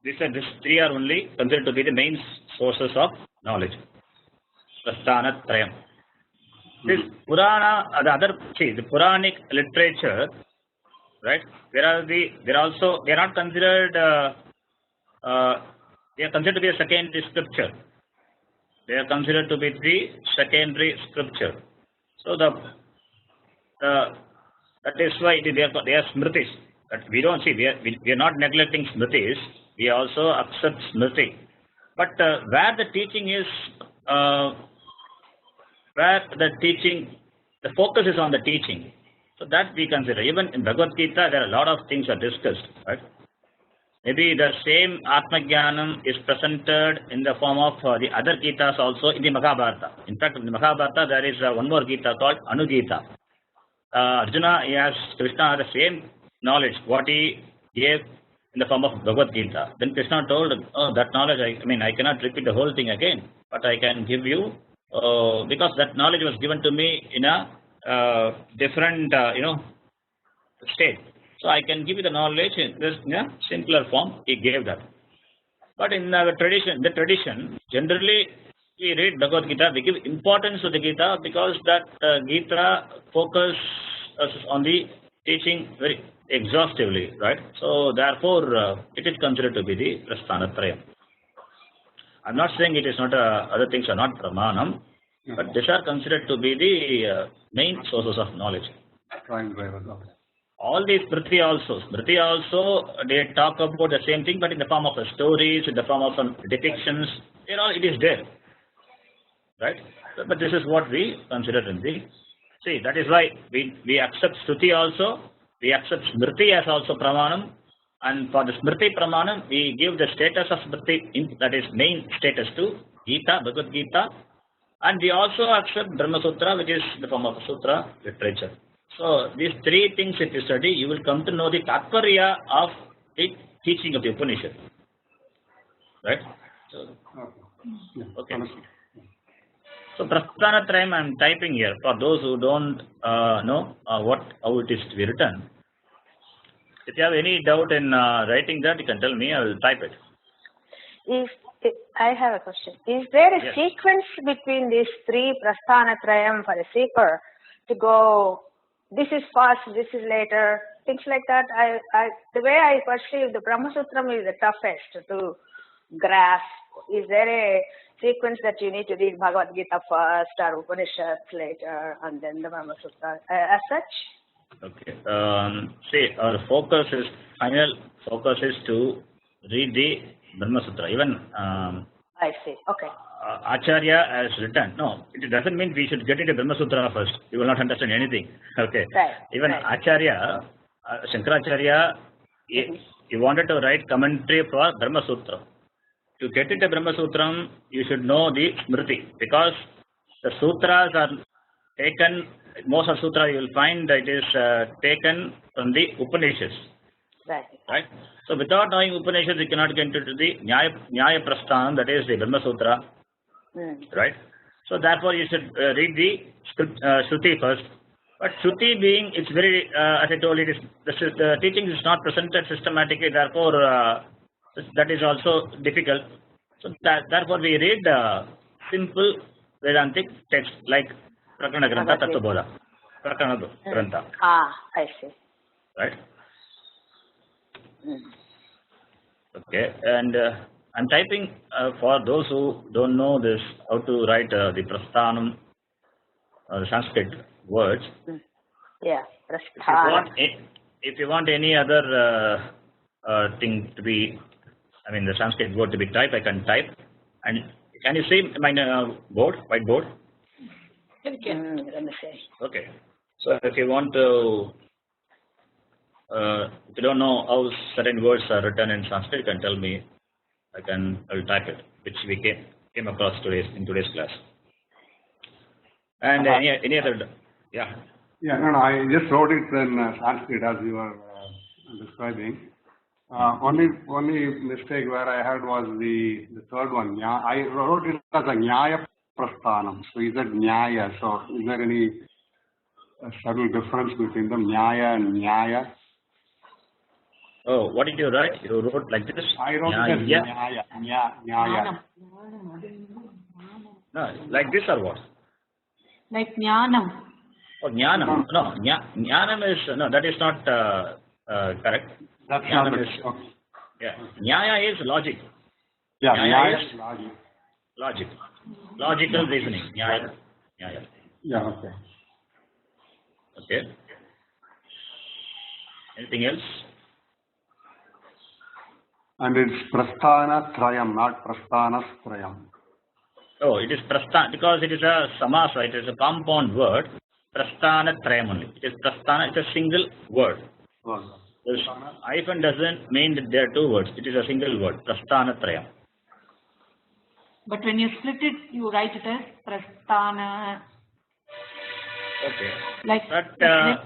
These three are only considered to be the main sources of knowledge. Prasthanatrayam. This Purana, the Puranic literature, right? They are not considered. They are considered to be a secondary scripture. They are considered to be the secondary scripture. So that is why they are smritis. But we don't see. We are not neglecting smritis. We also accept smriti. But where the teaching is, the focus is on the teaching. So that we consider. Even in Bhagavad Gita, there are a lot of things are discussed, right? Maybe the same Atma Jnanam is presented in the form of the other Gitas also in the Mahabharata. In fact, in the Mahabharata, there is one more Gita called Anugita. Arjuna, Krishna has the same knowledge, what he gave in the form of Bhagavad Gita. Then Krishna told, that knowledge, I cannot repeat the whole thing again, but I can give you, because that knowledge was given to me in a different, state. So I can give you the knowledge in this simpler form. He gave that. But in the tradition, generally we read Bhagavad Gita. We give importance to the Gita because that Gita focuses on the teaching very exhaustively, right? So therefore, it is considered to be the Prasthanatrayam. I'm not saying it is not other things are not Pramanam, but these are considered to be the main sources of knowledge. All these Smriti also, they talk about the same thing, but in the form of stories, in the form of some depictions, it is there, right? But this is what we consider in the, that is why we accept Shruti also, we accept Smriti as also Pramanam, And for the Smriti Pramanam, we give the status of Smriti, that is main status to Gita, Bhagavad Gita, and we also accept Brahma Sutra, which is the form of Sutra literature. So these three things if you study, you will come to know the Tattvarya of the teaching of the Upanishad. Right? So, okay. So Prasthanatrayam I am typing here for those who don't know how it is to be written. If you have any doubt in writing that, you can tell me, I will type it. I have a question. Is there a Yes. sequence between these three Prasthanatrayam for a seeker to go, this is first, this is later, things like that? The way I perceive the Brahma Sutram is the toughest to grasp. Is there a sequence that you need to read Bhagavad Gita first or Upanishads later and then the Brahma Sutra as such? Okay. See, our final focus is to read the Brahma Sutra. Even I see. Okay. Acharya has written. No, it doesn't mean we should get into Brahma Sutra first. You will not understand anything. Okay. Right. Even right. Acharya, Shankaracharya, he wanted to write commentary for Brahma Sutra. To get into Brahma Sutram, you should know the Smriti, because the sutras are taken, most of sutra you will find that it is taken from the Upanishads. Right. Right? So without knowing Upanishads, you cannot get into the Nyaya Prasthanam, that is the Brahma Sutra. Right? So therefore you should read the Shruti first. But Shruti being, it's very, as I told you, the teaching is not presented systematically, therefore that is also difficult. So therefore we read simple Vedantic text like Prakarana Grantha, Tattvabodha. Prakarana Grantha. I see. Right? Okay, and I'm typing for those who don't know this, how to write the Prasthanam, the Sanskrit words. Yeah, Prasthanam. If you want any other thing to be, I mean the Sanskrit word to be typed, I can type. And can you see my whiteboard? Let me see. Okay. So if you want to, if you don't know how certain words are written in Sanskrit, you can tell me. I will type it, which we came across in today's class. And any other, yeah. Yeah, no, I just wrote it in Sanskrit as you were describing. Only mistake where I had was the third one. I wrote it as a Nyaya Prasthanam. So is that Nyaya? So is there any subtle difference between them, Nyaya and Nyaya? Oh, what did you write? You wrote like this? I wrote it as Nyaya. No, like this or what? Like Jnanam. Oh, Jnanam. No, Jnanam is, no, that is not correct. That's Jnanam not is, okay. Yeah, Nyaya is logic. Yeah, Nyaya is logic. Logic. Logical reasoning. Nyaya. Yeah, okay. Okay. Anything else? And it's Prasthana Trayam, not Prasthana Trayam. Oh, it is Prasthana, because it is a samasa, it is a compound word. Prasthana Trayam only. It is Prasthana, it's a single word. This hyphen doesn't mean that there are two words. It is a single word. Prasthana Trayam. But when you split it, you write it as Prasthana. Okay. Like, but,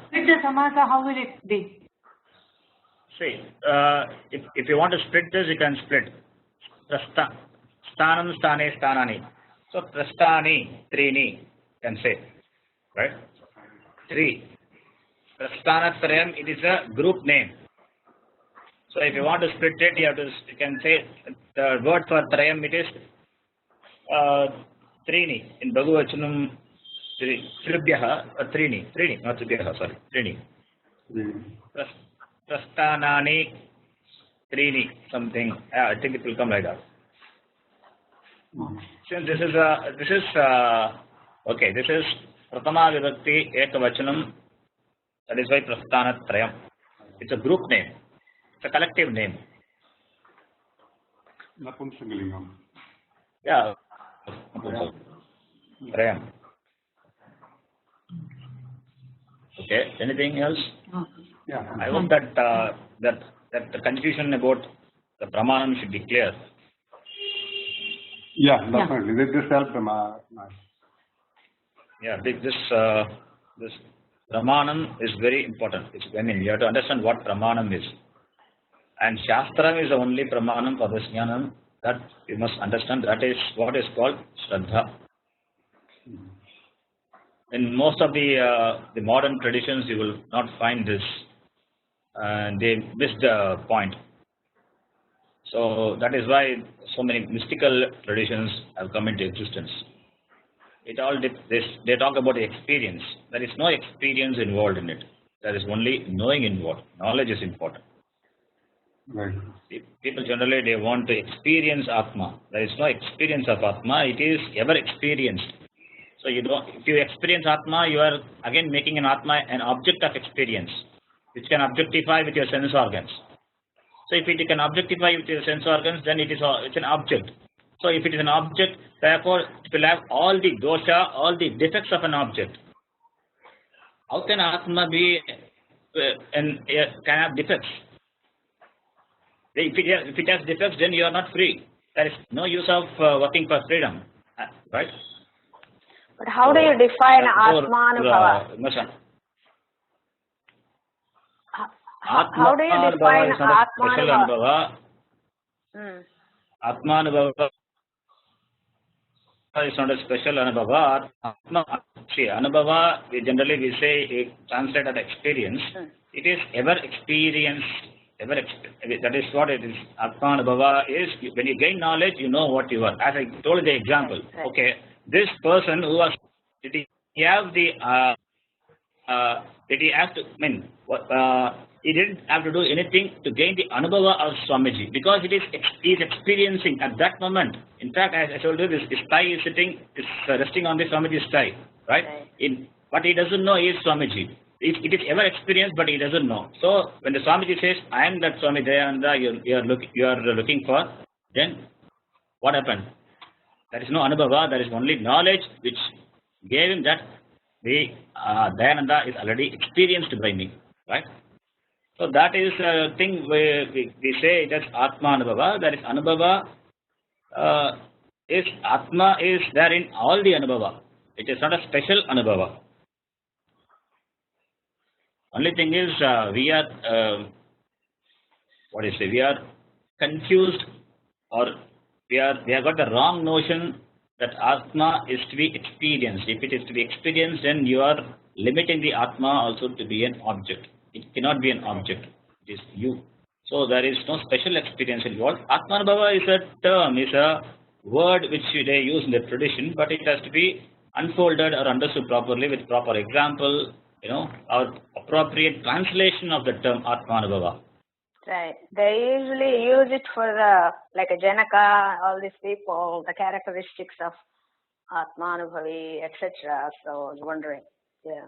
split the samasa, how will it be? See, if you want to split this, you can split. Sthanam, sthane, sthanani. So, prasthani, trini, you can say. Right? Three. Prasthanatrayam, it is a group name. So, if you want to split it, you can say the word for trayam, it is trini. In Bhagavachanam, Tribhyaha, trini, not Tribhyaha, sorry, trini. Prasthanani, trini, something. I think it will come like that. Since this is Pratama Vibhakti Ekavachanam, that is why Prasthanatrayam. It's a group name. It's a collective name. Napunskalingam. Yeah. Trayam. Okay. Anything else? Yeah. I hope that that the confusion about the pramanam should be clear. Yeah, definitely. This helped him. Yeah, this pramanam is very important. I mean, you have to understand what pramanam is. And Shastram is the only pramanam for this jnanam that you must understand. That is what is called Shraddha. In most of the modern traditions, you will not find this. They missed the point. So that is why so many mystical traditions have come into existence. It all they talk about the experience. There is no experience involved in it. There is only knowing involved. Knowledge is important. Right. People generally they want to experience Atma. There is no experience of Atma. It is ever experienced. So if you experience Atma, you are again making an Atma an object of experience, which can objectify with your sense organs. So if it can objectify with your sense organs, then it's an object. So if it is an object, therefore it will have all the dosha, all the defects of an object. How can Atma can have defects? If it has defects, then you are not free. There is no use of working for freedom, right? But how do you define Atmanubhava? How do you define Atmanubhava? Atmanubhava is not a special anubhava. Anubhava, generally we say, translate as experience. It is ever experience. That is what it is. Atmanubhava is when you gain knowledge, you know what you are. As I told you the example. Right. Okay, this person who was did he have the did he have to? I mean, he didn't have to do anything to gain the anubhava of Swamiji because he is experiencing at that moment. In fact, as I told you, his thigh is resting on the Swamiji's thigh, right? But he doesn't know he is Swamiji. It is ever experienced, but he doesn't know. So when the Swamiji says, "I am that Swami Dayananda you are looking for," then what happened? There is no anubhava. There is only knowledge which gave him that the Dayananda is already experienced by me, right? So that is a thing we say it as Atma Anubhava. That is Anubhava Atma is there in all the Anubhava. It is not a special Anubhava. Only thing is we are we are confused, or we have got the wrong notion that Atma is to be experienced. If it is to be experienced, then you are limiting the Atma also to be an object. It cannot be an object. It is you. So there is no special experience involved. Atmanubhava is a term, is a word which they use in the tradition, but it has to be unfolded or understood properly with proper example, or appropriate translation of the term Atmanubhava. Right. They usually use it for like a Janaka, all these people, the characteristics of Atmanubhavi, etc. So I was wondering. Yeah.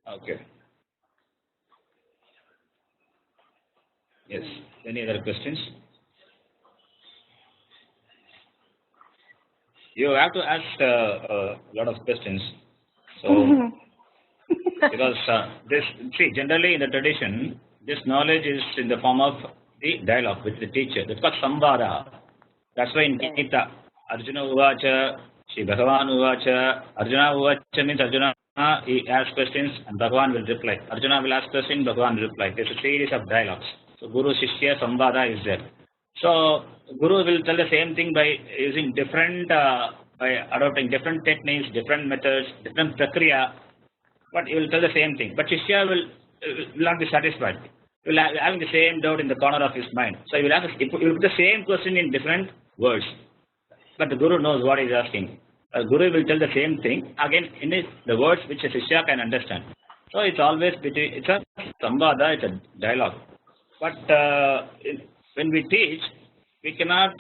Okay. Yes. Any other questions? You have to ask a lot of questions. So, because generally in the tradition, this knowledge is in the form of the dialogue with the teacher. That's called Samvada. That's why in Gita, Arjuna Uvacha, Shri Bhagavan Uvacha, Arjuna Uvacha means Arjuna he asks questions and Bhagavan will reply. Arjuna will ask questions, Bhagavan will reply. There's a series of dialogues. So Guru Shishya Samvada is there. So Guru will tell the same thing by using by adopting different techniques, different methods, different prakriya, but he will tell the same thing. But Shishya will not be satisfied. He will having the same doubt in the corner of his mind. So he will put the same question in different words. But the Guru knows what he is asking. Guru will tell the same thing again in the words which a Shishya can understand. So it's always it's a Samvada, it's a dialogue. But when we teach, we cannot,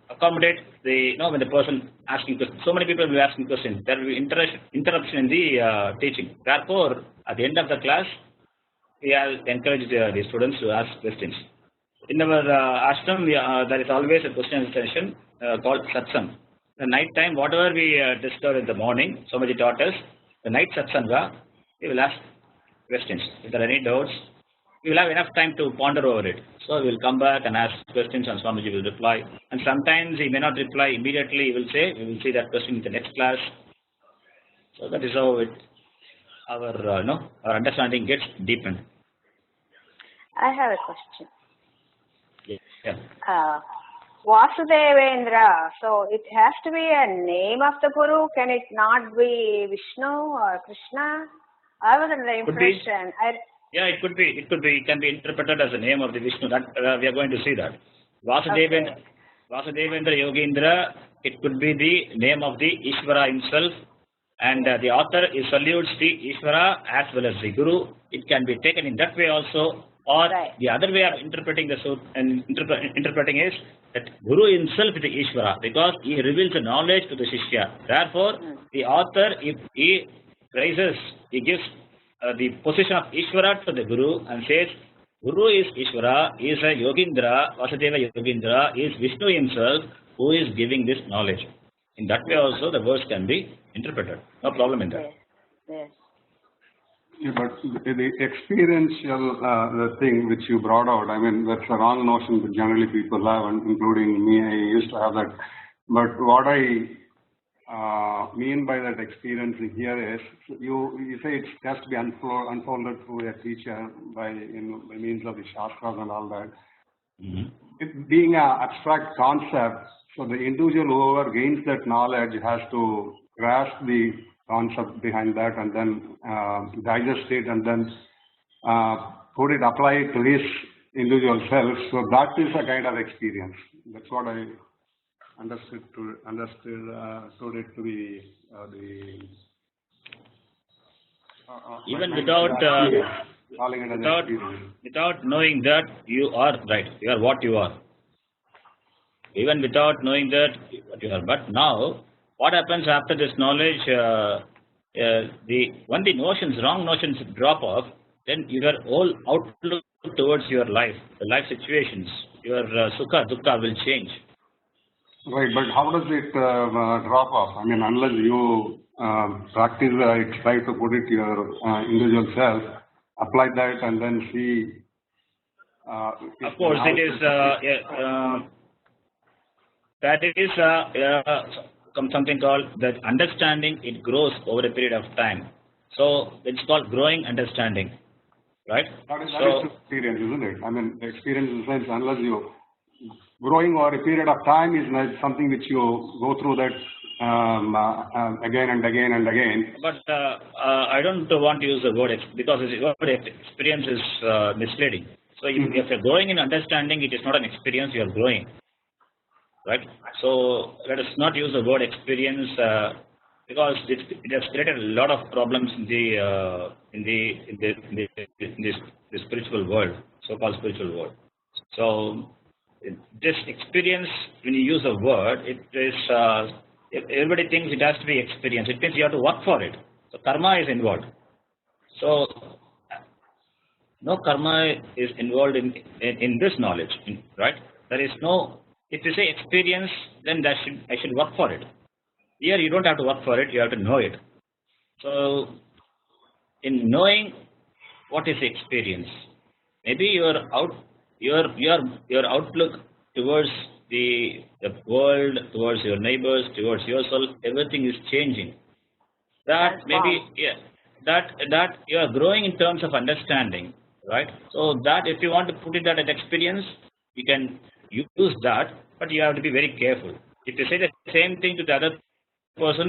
accommodate when the person asking questions. So many people will be asking questions. There will be interruption in the teaching. Therefore, at the end of the class, we have encouraged the students to ask questions. In our ashram, there is always a question session called satsang. The night time, whatever we discover in the morning, so much taught us, the night satsanga, we will ask questions. If there are any doubts, we will have enough time to ponder over it. So we will come back and ask questions, and Swamiji will reply. And sometimes he may not reply immediately. He will say, we will see that question in the next class. So that is how our understanding gets deepened. I have a question. Yeah. Vasudevendra, so it has to be a name of the Guru. Can it not be Vishnu or Krishna? I was under the impression. Yeah, it could be. It can be interpreted as the name of the Vishnu. That we are going to see that. Vasudevendra Yogendra. It could be the name of the Ishvara himself, and the author salutes the Ishvara as well as the Guru. It can be taken in that way also, or the other way of interpreting the interpreting is that Guru himself is the Ishvara, because he reveals the knowledge to the Shishya. Therefore, the author, if he praises, he gives the position of Ishvara to the Guru and says, Guru is Ishvara, is a Yogindra, Vasudeva Yogindra, is Vishnu himself who is giving this knowledge. In that way also the verse can be interpreted. No problem in that. Yes. Yeah, but the experiential the thing which you brought out, I mean, that's a wrong notion that generally people have, including me. I used to have that. But what I mean by that experience here is, you say it has to be unfolded through a teacher by means of the shastras and all that. It being an abstract concept, so the individual whoever gains that knowledge has to grasp the concept behind that and then digest it and then apply it to his individual self. So that is a kind of experience. That's what I understood it to be even without knowing that you are right, you are what you are. Even without knowing that what you are. But now, what happens after this knowledge? When the wrong notions drop off, then your whole outlook towards your life, the life situations, your sukha, dukkha will change. Right, but how does it drop off? I mean, unless you practice it, try to put it to your individual self, apply that and then see. Of course, it is that is something called that understanding. It grows over a period of time. So it's called growing understanding, right? That is experience, isn't it? I mean, experience in the sense, unless you growing over a period of time is not something which you go through that again and again and again. But I don't want to use the word because the word experience is misleading. So if you're growing in understanding, it is not an experience, you are growing. Right? So let us not use the word experience because it has created a lot of problems in the spiritual world, so-called spiritual world. So this experience, when you use a word, it is everybody thinks it has to be experience. It means you have to work for it. So karma is involved. So no karma is involved in this knowledge, right? There is no. If you say experience, then I should work for it. Here you don't have to work for it, you have to know it. So in knowing what is experience, maybe your outlook towards the world, towards your neighbors, towards yourself, everything is changing. That maybe that you are growing in terms of understanding, right? So that if you want to put it as an experience, you can use that, but you have to be very careful. If you say the same thing to the other person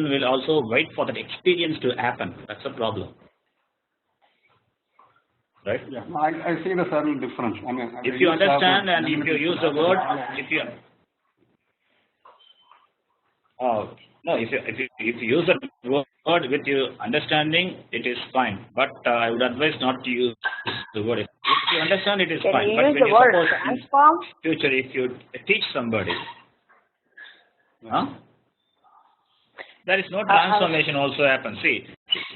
will also wait for that experience to happen. That's the problem. Right? Yeah, I see the subtle difference. I mean, if you understand and if you use the word, if you use the word with your understanding, it is fine. But I would advise not to use the word. If you understand, it is fine. But when you suppose in future, if you teach somebody, there is no transformation also happens. See,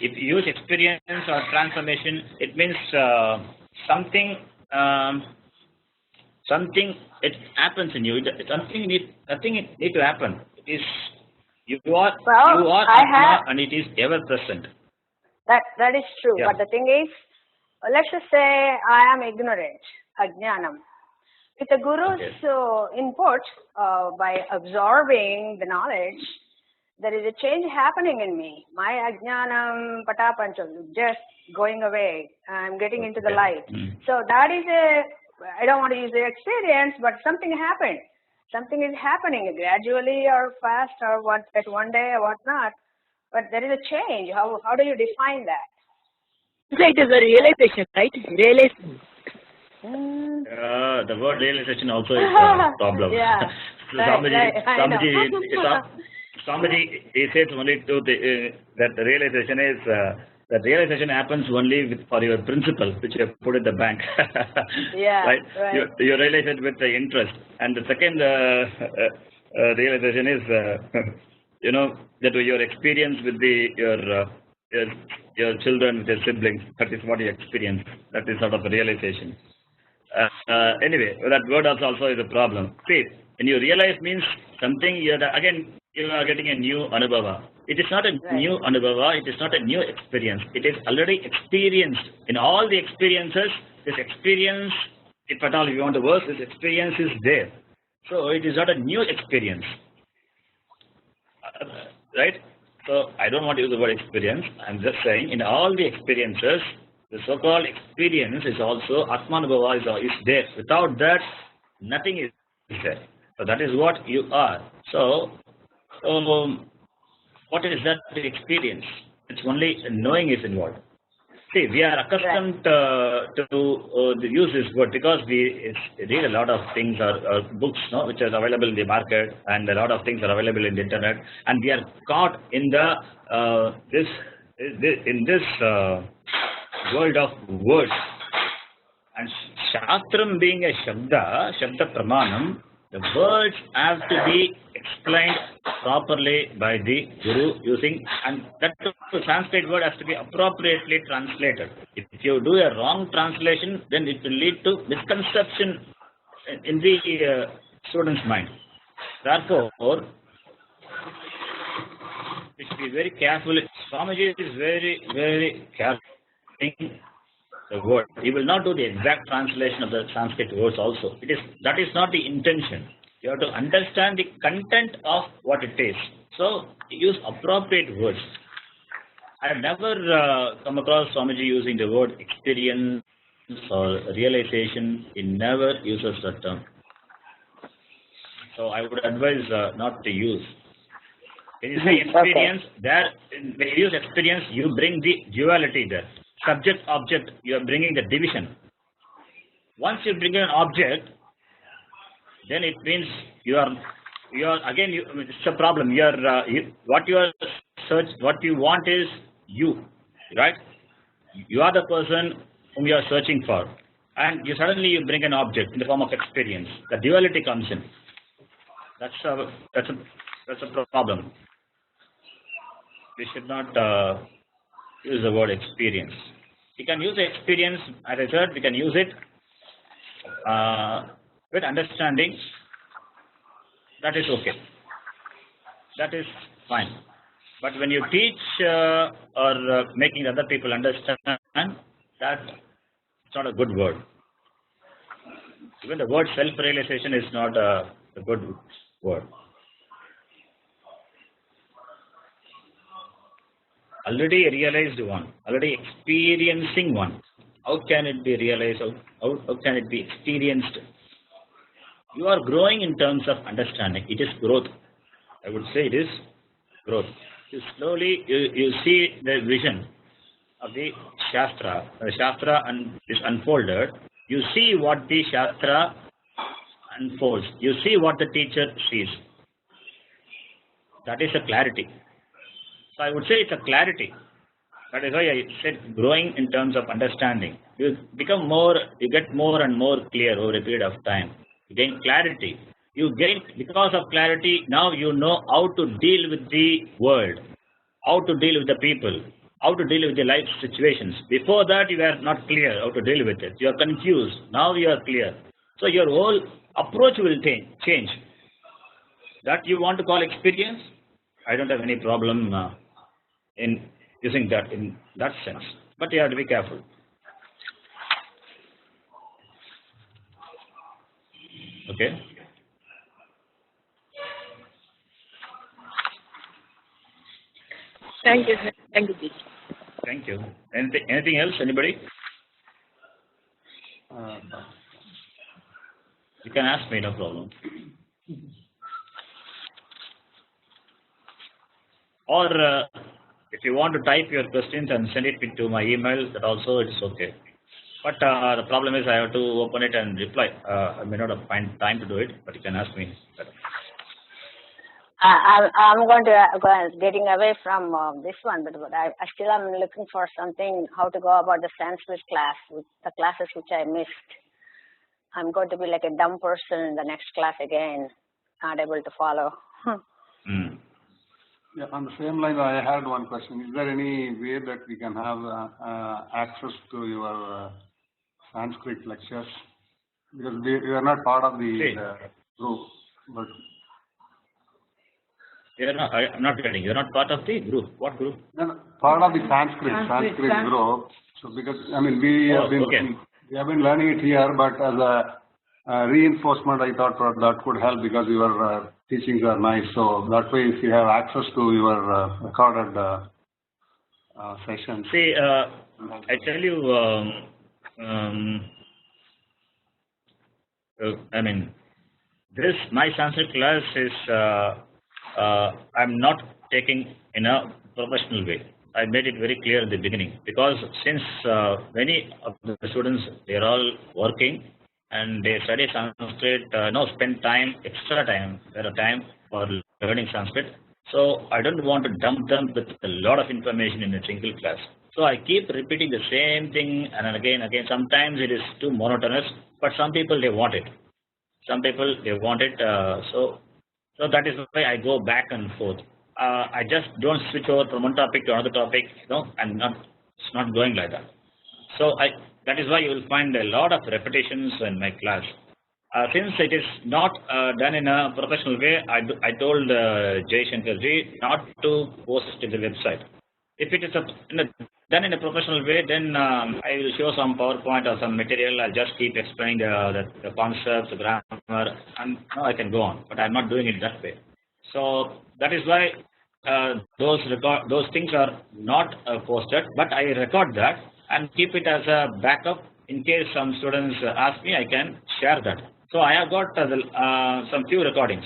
if you use experience or transformation, it means something it happens in you. Nothing need to happen. It is you are Atma and it is ever present. That is true. Yeah. But the thing is, let's just say I am ignorant, ajnanam. With the Guru's input, by absorbing the knowledge, there is a change happening in me. My ajnanam patapancham just going away. I'm getting into the light. So that is I don't want to use the experience, but something happened. Something is happening gradually or fast or what at one day or whatnot. But there is a change. How do you define that? So it is a realization, right? Realization. The word realization also is a problem. Yeah. Somebody he says only to that the realization is that realization happens only for your principal, which you have put in the bank. Yeah. Right. You realize it with the interest, and the second realization is that your experience with your children, with your siblings. That is what you experience. That is sort of a realization. Anyway, that word also is a problem. See, when you realize means something, you are getting a new anubhava. It is not a new anubhava, it is not a new experience. It is already experienced. In all the experiences, this experience, if at all you want to work, this experience is there. So it is not a new experience. Right? So I don't want to use the word experience. I'm just saying in all the experiences, the so-called experience is also Atmanubhava is there. Without that, nothing is there. So that is what you are. So, what is that experience? It's only knowing is involved. See, we are accustomed to use this word because we read a lot of things or books, which are available in the market, and a lot of things are available in the internet, and we are caught in this world of words. And Shastram being a Shabda Pramanam, the words have to be explained properly by the Guru using, and that Sanskrit word has to be appropriately translated. If you do a wrong translation, then it will lead to misconception in the student's mind. Therefore, we should be very careful. Swamiji is very, very careful in the word. He will not do the exact translation of the Sanskrit words also. That is not the intention. You have to understand the content of what it is. So, use appropriate words. I have never come across Swamiji using the word experience or realization. He never uses that term. So, I would advise not to use. When you say experience, when you use experience, you bring the duality there. Subject, object, you are bringing the division. Once you bring an object, then it means you are again. It's a problem. What you want is you, right? You are the person whom you are searching for, and suddenly you bring an object in the form of experience. The duality comes in. That's a problem. We should not use the word experience. We can use experience, as I said, we can use it with understanding. That is okay. That is fine. But when you teach or making other people understand, that's not a good word. Even the word self-realization is not a good word. Already realized one, already experiencing one. How can it be realized? How can it be experienced? You are growing in terms of understanding. It is growth. I would say it is growth. You slowly you see the vision of the Shastra. The Shastra is unfolded. You see what the Shastra unfolds. You see what the teacher sees. That is a clarity. So I would say it's a clarity. That is why I said growing in terms of understanding. You get more and more clear over a period of time. You gain clarity. Because of clarity, now you know how to deal with the world, how to deal with the people, how to deal with the life situations. Before that, you were not clear how to deal with it. You are confused. Now you are clear. So your whole approach will change. That you want to call experience? I don't have any problem in using that in that sense. But you have to be careful. Okay. Thank you, sir. Thank you, teacher. Thank you. Anything else? Anybody? You can ask me, no problem. Or if you want to type your questions and send it to my email, that also it's okay. But the problem is I have to open it and reply. I may not find time to do it, but you can ask me better. I'm going to getting away from this one, but I still am looking for something, how to go about the Sanskrit class, the classes which I missed. I'm going to be like a dumb person in the next class again, not able to follow. Yeah, on the same line, I had one question. Is there any way that we can have access to your Sanskrit lectures? Because we are not part of the group, but I'm not getting. You're not part of the group. What group? No, part of the Sanskrit group. So because I mean we have been learning it here, but as a reinforcement, I thought that could help because your teachings are nice. So that way, if you have access to your recorded sessions. See, I tell you, I mean, my Sanskrit class is. I'm not taking in a professional way. I made it very clear in the beginning because since many of the students, they're all working and they study Sanskrit, spend extra time for learning Sanskrit. So I don't want to dump them with a lot of information in a single class. So I keep repeating the same thing and again. Sometimes it is too monotonous, but some people, they want it. So that is why I go back and forth. I just don't switch over from one topic to another topic, and it's not going like that. So that is why you will find a lot of repetitions in my class. Since it is not done in a professional way, I told Jay Shankarji not to post it to the website. If it is done in a professional way, then I will show some PowerPoint or some material. I'll just keep explaining the concepts, the grammar, and I can go on. But I'm not doing it that way. So that is why those things are not posted. But I record that and keep it as a backup in case some students ask me. I can share that. So I have got some few recordings.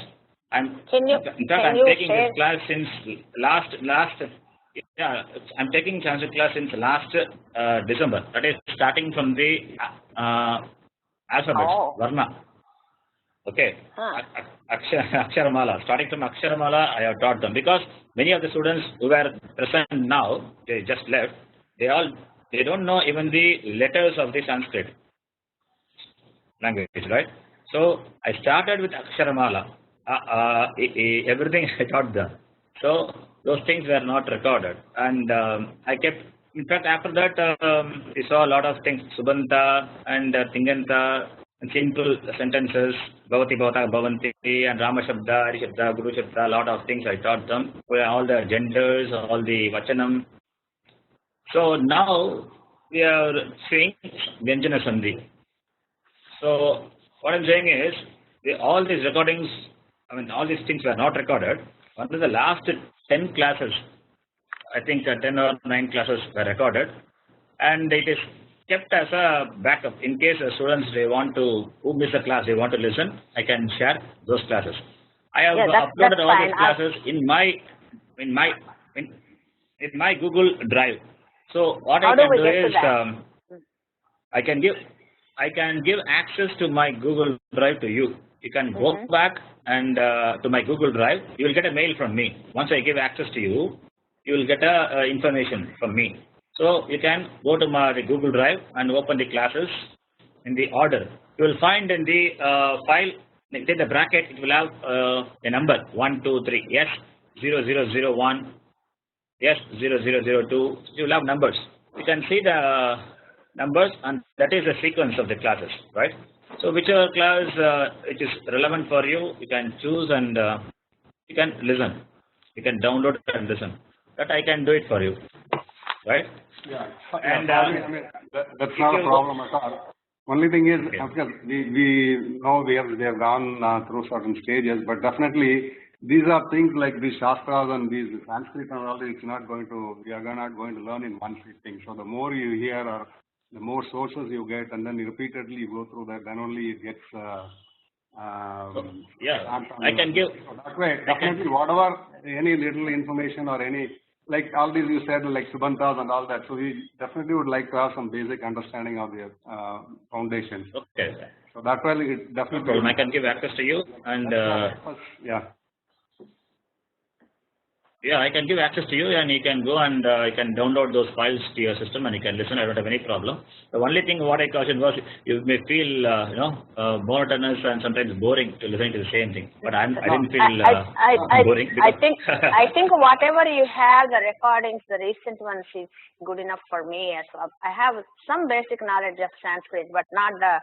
I'm taking this class since last. Yeah, I'm taking Sanskrit class since last December. That is starting from the alphabets, Varna. Okay, Aksharamala. Starting from Aksharamala, I have taught them because many of the students who were present now, they just left. They don't know even the letters of the Sanskrit language, right? So I started with Aksharamala. Everything I taught them. So those things were not recorded, and I kept. In fact, after that, we saw a lot of things: Subanta and Tinganta, and simple sentences, Bhavati, Bhavata, Bhavanti, and Rama Shabda, Hari Shabda, Guru Shabda. A lot of things I taught them. All the genders, all the Vachanam. So now we are seeing Vyanjana Sandhi. So what I'm saying is, all these recordings, all these things were not recorded. One of the last 10 classes, I think 10 or 9 classes were recorded, and it is kept as a backup in case the students who miss a class, they want to listen. I can share those classes. I have uploaded all these classes in my Google Drive. So what I can do is I can give access to my Google Drive to you. You can go back and to my Google Drive. You will get a mail from me. Once I give access to you, you will get information from me. So you can go to my Google Drive and open the classes in the order. You will find in the file, in the bracket, it will have a number 1, 2, 3. Yes, 0001. Yes, 0002. You will have numbers. You can see the numbers, and that is the sequence of the classes, right? So whichever class which is relevant for you, you can choose and you can listen. You can download and listen. That I can do it for you, right? Yeah. And that's not a problem at all. Only thing is, Okay. of course, we know we have gone through certain stages, but definitely these are things like these shastras and these Sanskrit and all. It's not going to, we are not going to learn in one sitting. So the more you hear, or the more sources you get, and then repeatedly you go through that, then only it gets. Yeah, I can give. So that way, definitely, whatever any little information or any, like all these you said, like Subantas and all that. So we definitely would like to have some basic understanding of the foundations. Okay. So that way, it No definitely. problem. I can give access to you, and Yeah. yeah, I can give access to you, and you can go and you can download those files to your system, and you can listen. I don't have any problem. The only thing what I cautioned was you may feel monotonous and sometimes boring to listen to the same thing. But I didn't feel boring. I think whatever you have, the recordings, the recent ones, is good enough for me as well. I have some basic knowledge of Sanskrit, but not the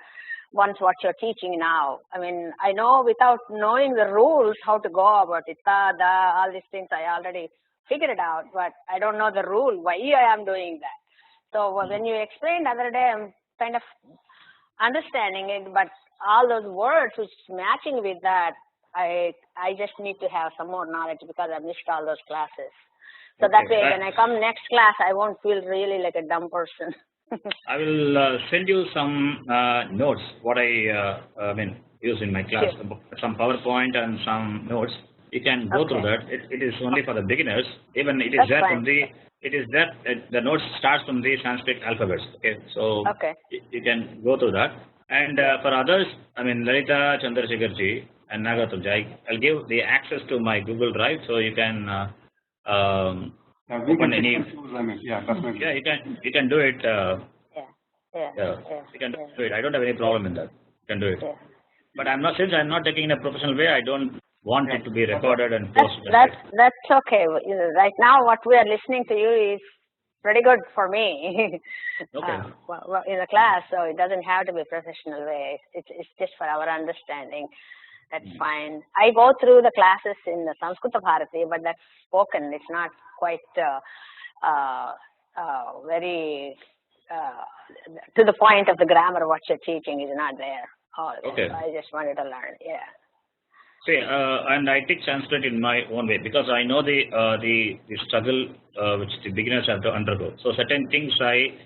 ones what you're teaching now. I mean, I know without knowing the rules how to go about it, all these things I already figured it out, but I don't know the rule, why I am doing that. So when you explained the other day, I'm kind of understanding it, but all those words which is matching with that, I just need to have some more knowledge because I missed all those classes. So that way when I come next class, I won't feel really like a dumb person. I will send you some notes, what I use in my class, some PowerPoint and some notes. You can go through that. It is only for the beginners. Even it is That's there fine. from the notes starts from the Sanskrit alphabets. Okay, so you can go through that. And for others, I mean Lalita Chandrasekharji and Nagatulji, I'll give the access to my Google Drive, so you can. We can definitely. Yeah, you can do it. Yeah. You can do it. I don't have any problem in that. You can do it. Yeah. But since I'm not taking in a professional way, I don't want it to be recorded and posted. That's okay. Right now, what we are listening to you is pretty good for me. Okay. In the class, so it doesn't have to be professional way. It's just for our understanding. That's fine. I go through the classes in the Samskrita Bharati, but that's spoken. It's not quite very to the point of the grammar. What you're teaching is not there. Okay. I just wanted to learn. Yeah. See, and I teach Sanskrit in my own way because I know the struggle which the beginners have to undergo. So certain things I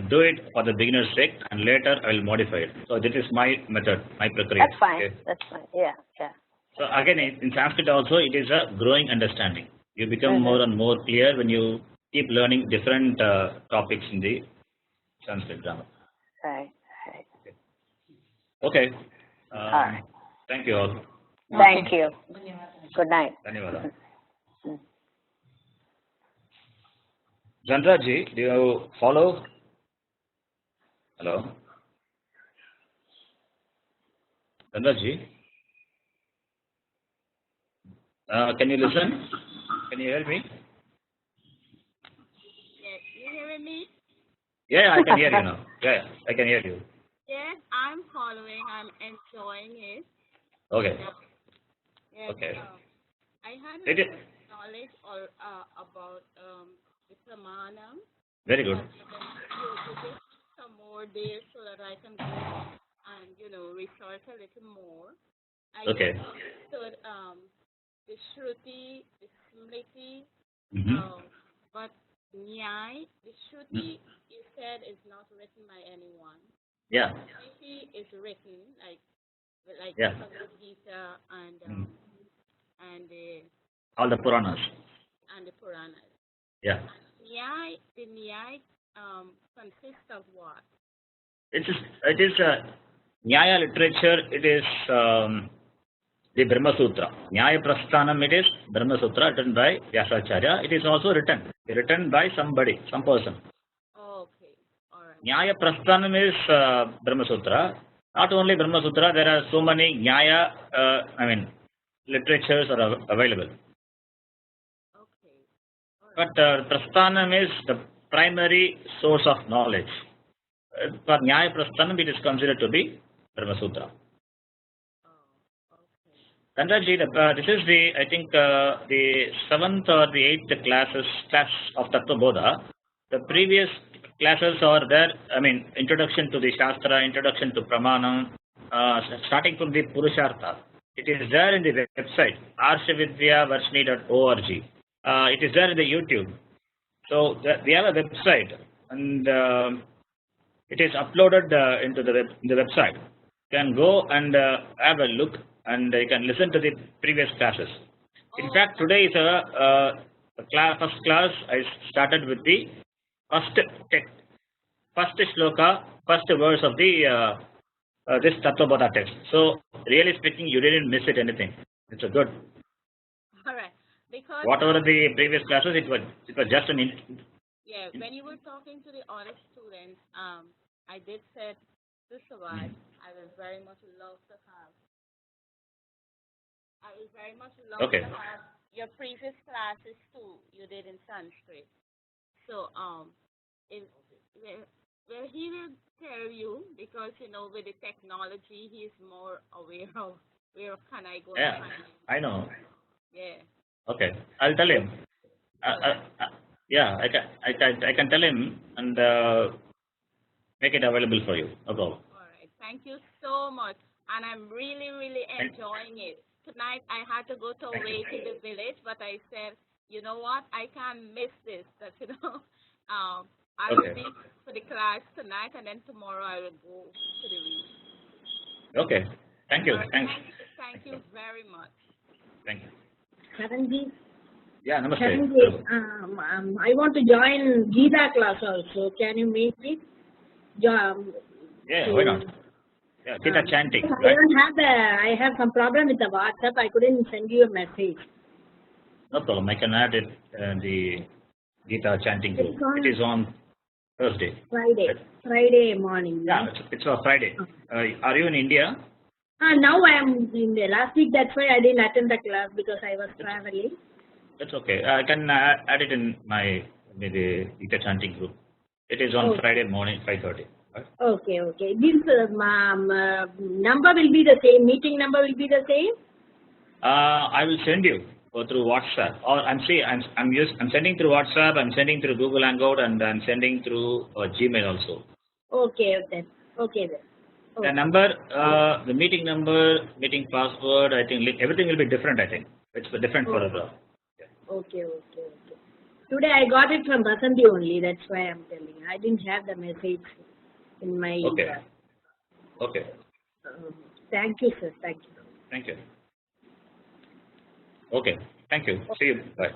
do it for the beginner's sake, and later I will modify it. So this is my method, my prakriti. That's fine. Okay? That's fine. Yeah. So again, in Sanskrit also, it is a growing understanding. You become more and more clear when you keep learning different topics in the Sanskrit grammar. Right. Okay. All right. Thank you all. Thank you. Good night. Dhanyawada. Zandraji, do you follow? Hello? Zandraji? Can you listen? Can you hear me? Yes, you hearing me? Yeah, I can hear you now. Yeah, I can hear you. Yes, I'm following. I'm enjoying it. Okay. Yes, Okay. I had It is knowledge about the pramanam. very good. You give some more days so that I can go and research a little more. I Okay. understood the shruti, the smriti, but nyai, the shruti you said is not written by anyone. Yeah. Smriti is written like Bhagavad Gita and All the Puranas. and the Puranas. Yeah. The Nyaya consists of what? It is Nyaya literature. It is the Brahma Sutra. Nyaya Prasthanam. It is Brahma Sutra written by Vyasacharya. It is also written by somebody, some person. Okay, all right. Nyaya Prasthanam is Brahma Sutra. Not only Brahma Sutra, there are so many Nyaya, literatures are available. Okay. All right. But Prasthanam is the primary source of knowledge. For Nyaya Prasthanam, it is considered to be Brahma Sutra. Kandraji, this is I think the 7th or the 8th class of Tattvabodha. The previous classes are there. I mean, introduction to the Shastra, introduction to Pramanam, starting from the Purushartha. It is there in the website, arshavidyavarshini.org. It is there in the YouTube. So we have a website, and it is uploaded into the website. You can go and have a look, and you can listen to the previous classes. In fact, today is a first class. I started with the first text, first shloka, first verse of the this Tattvabodha text. So, really speaking, you didn't miss it anything. It's a good. All right. Because whatever the previous classes, it was just an. Yeah, when you were talking to the other students, I did say to Sawad, I will very much love to have. I will very much love to have your previous classes too. You did in Sanskrit. So well, he will tell you because with the technology, he is more aware of where can I go. Yeah, I know. Yeah. Okay, I'll tell him. Yeah, I can tell him and make it available for you. No problem. All right. Thank you so much, and I'm really enjoying it. Tonight I had to go away to the village, but I said, you know what? I can't miss this. That I will be for the class tonight, and then tomorrow I will go to the village. Okay. Thank you. Right. Thanks. Thank you very much. Thank you. Karanji. Yeah, namaste. Karanji, I want to join Gita class also. Can you make it? Yeah, why not? Yeah, Gita chanting. I don't have I have some problem with the WhatsApp. I couldn't send you a message. No problem. I can add it the Gita chanting group. It is on Thursday. Friday. Right? Friday morning. Yeah, it's a Friday. Are you in India? Now I am in the last week. That's why I didn't attend the class because I was traveling. That's okay. I can add it in my the Gita chanting group. It is on Friday morning, 5:30. Right? Okay. This number will be the same. Meeting number will be the same. I will send you through WhatsApp, or I'm sending through WhatsApp. I'm sending through Google Hangout, and I'm sending through Gmail also. Okay then. Okay. The number, the meeting number, meeting password. I think everything will be different. I think it's different for everyone. Okay. Today I got it from Basanti only. That's why I'm telling. I didn't have the message in my. Okay. Thank you, sir. Thank you. Thank you. Okay. Thank you. See you. Bye.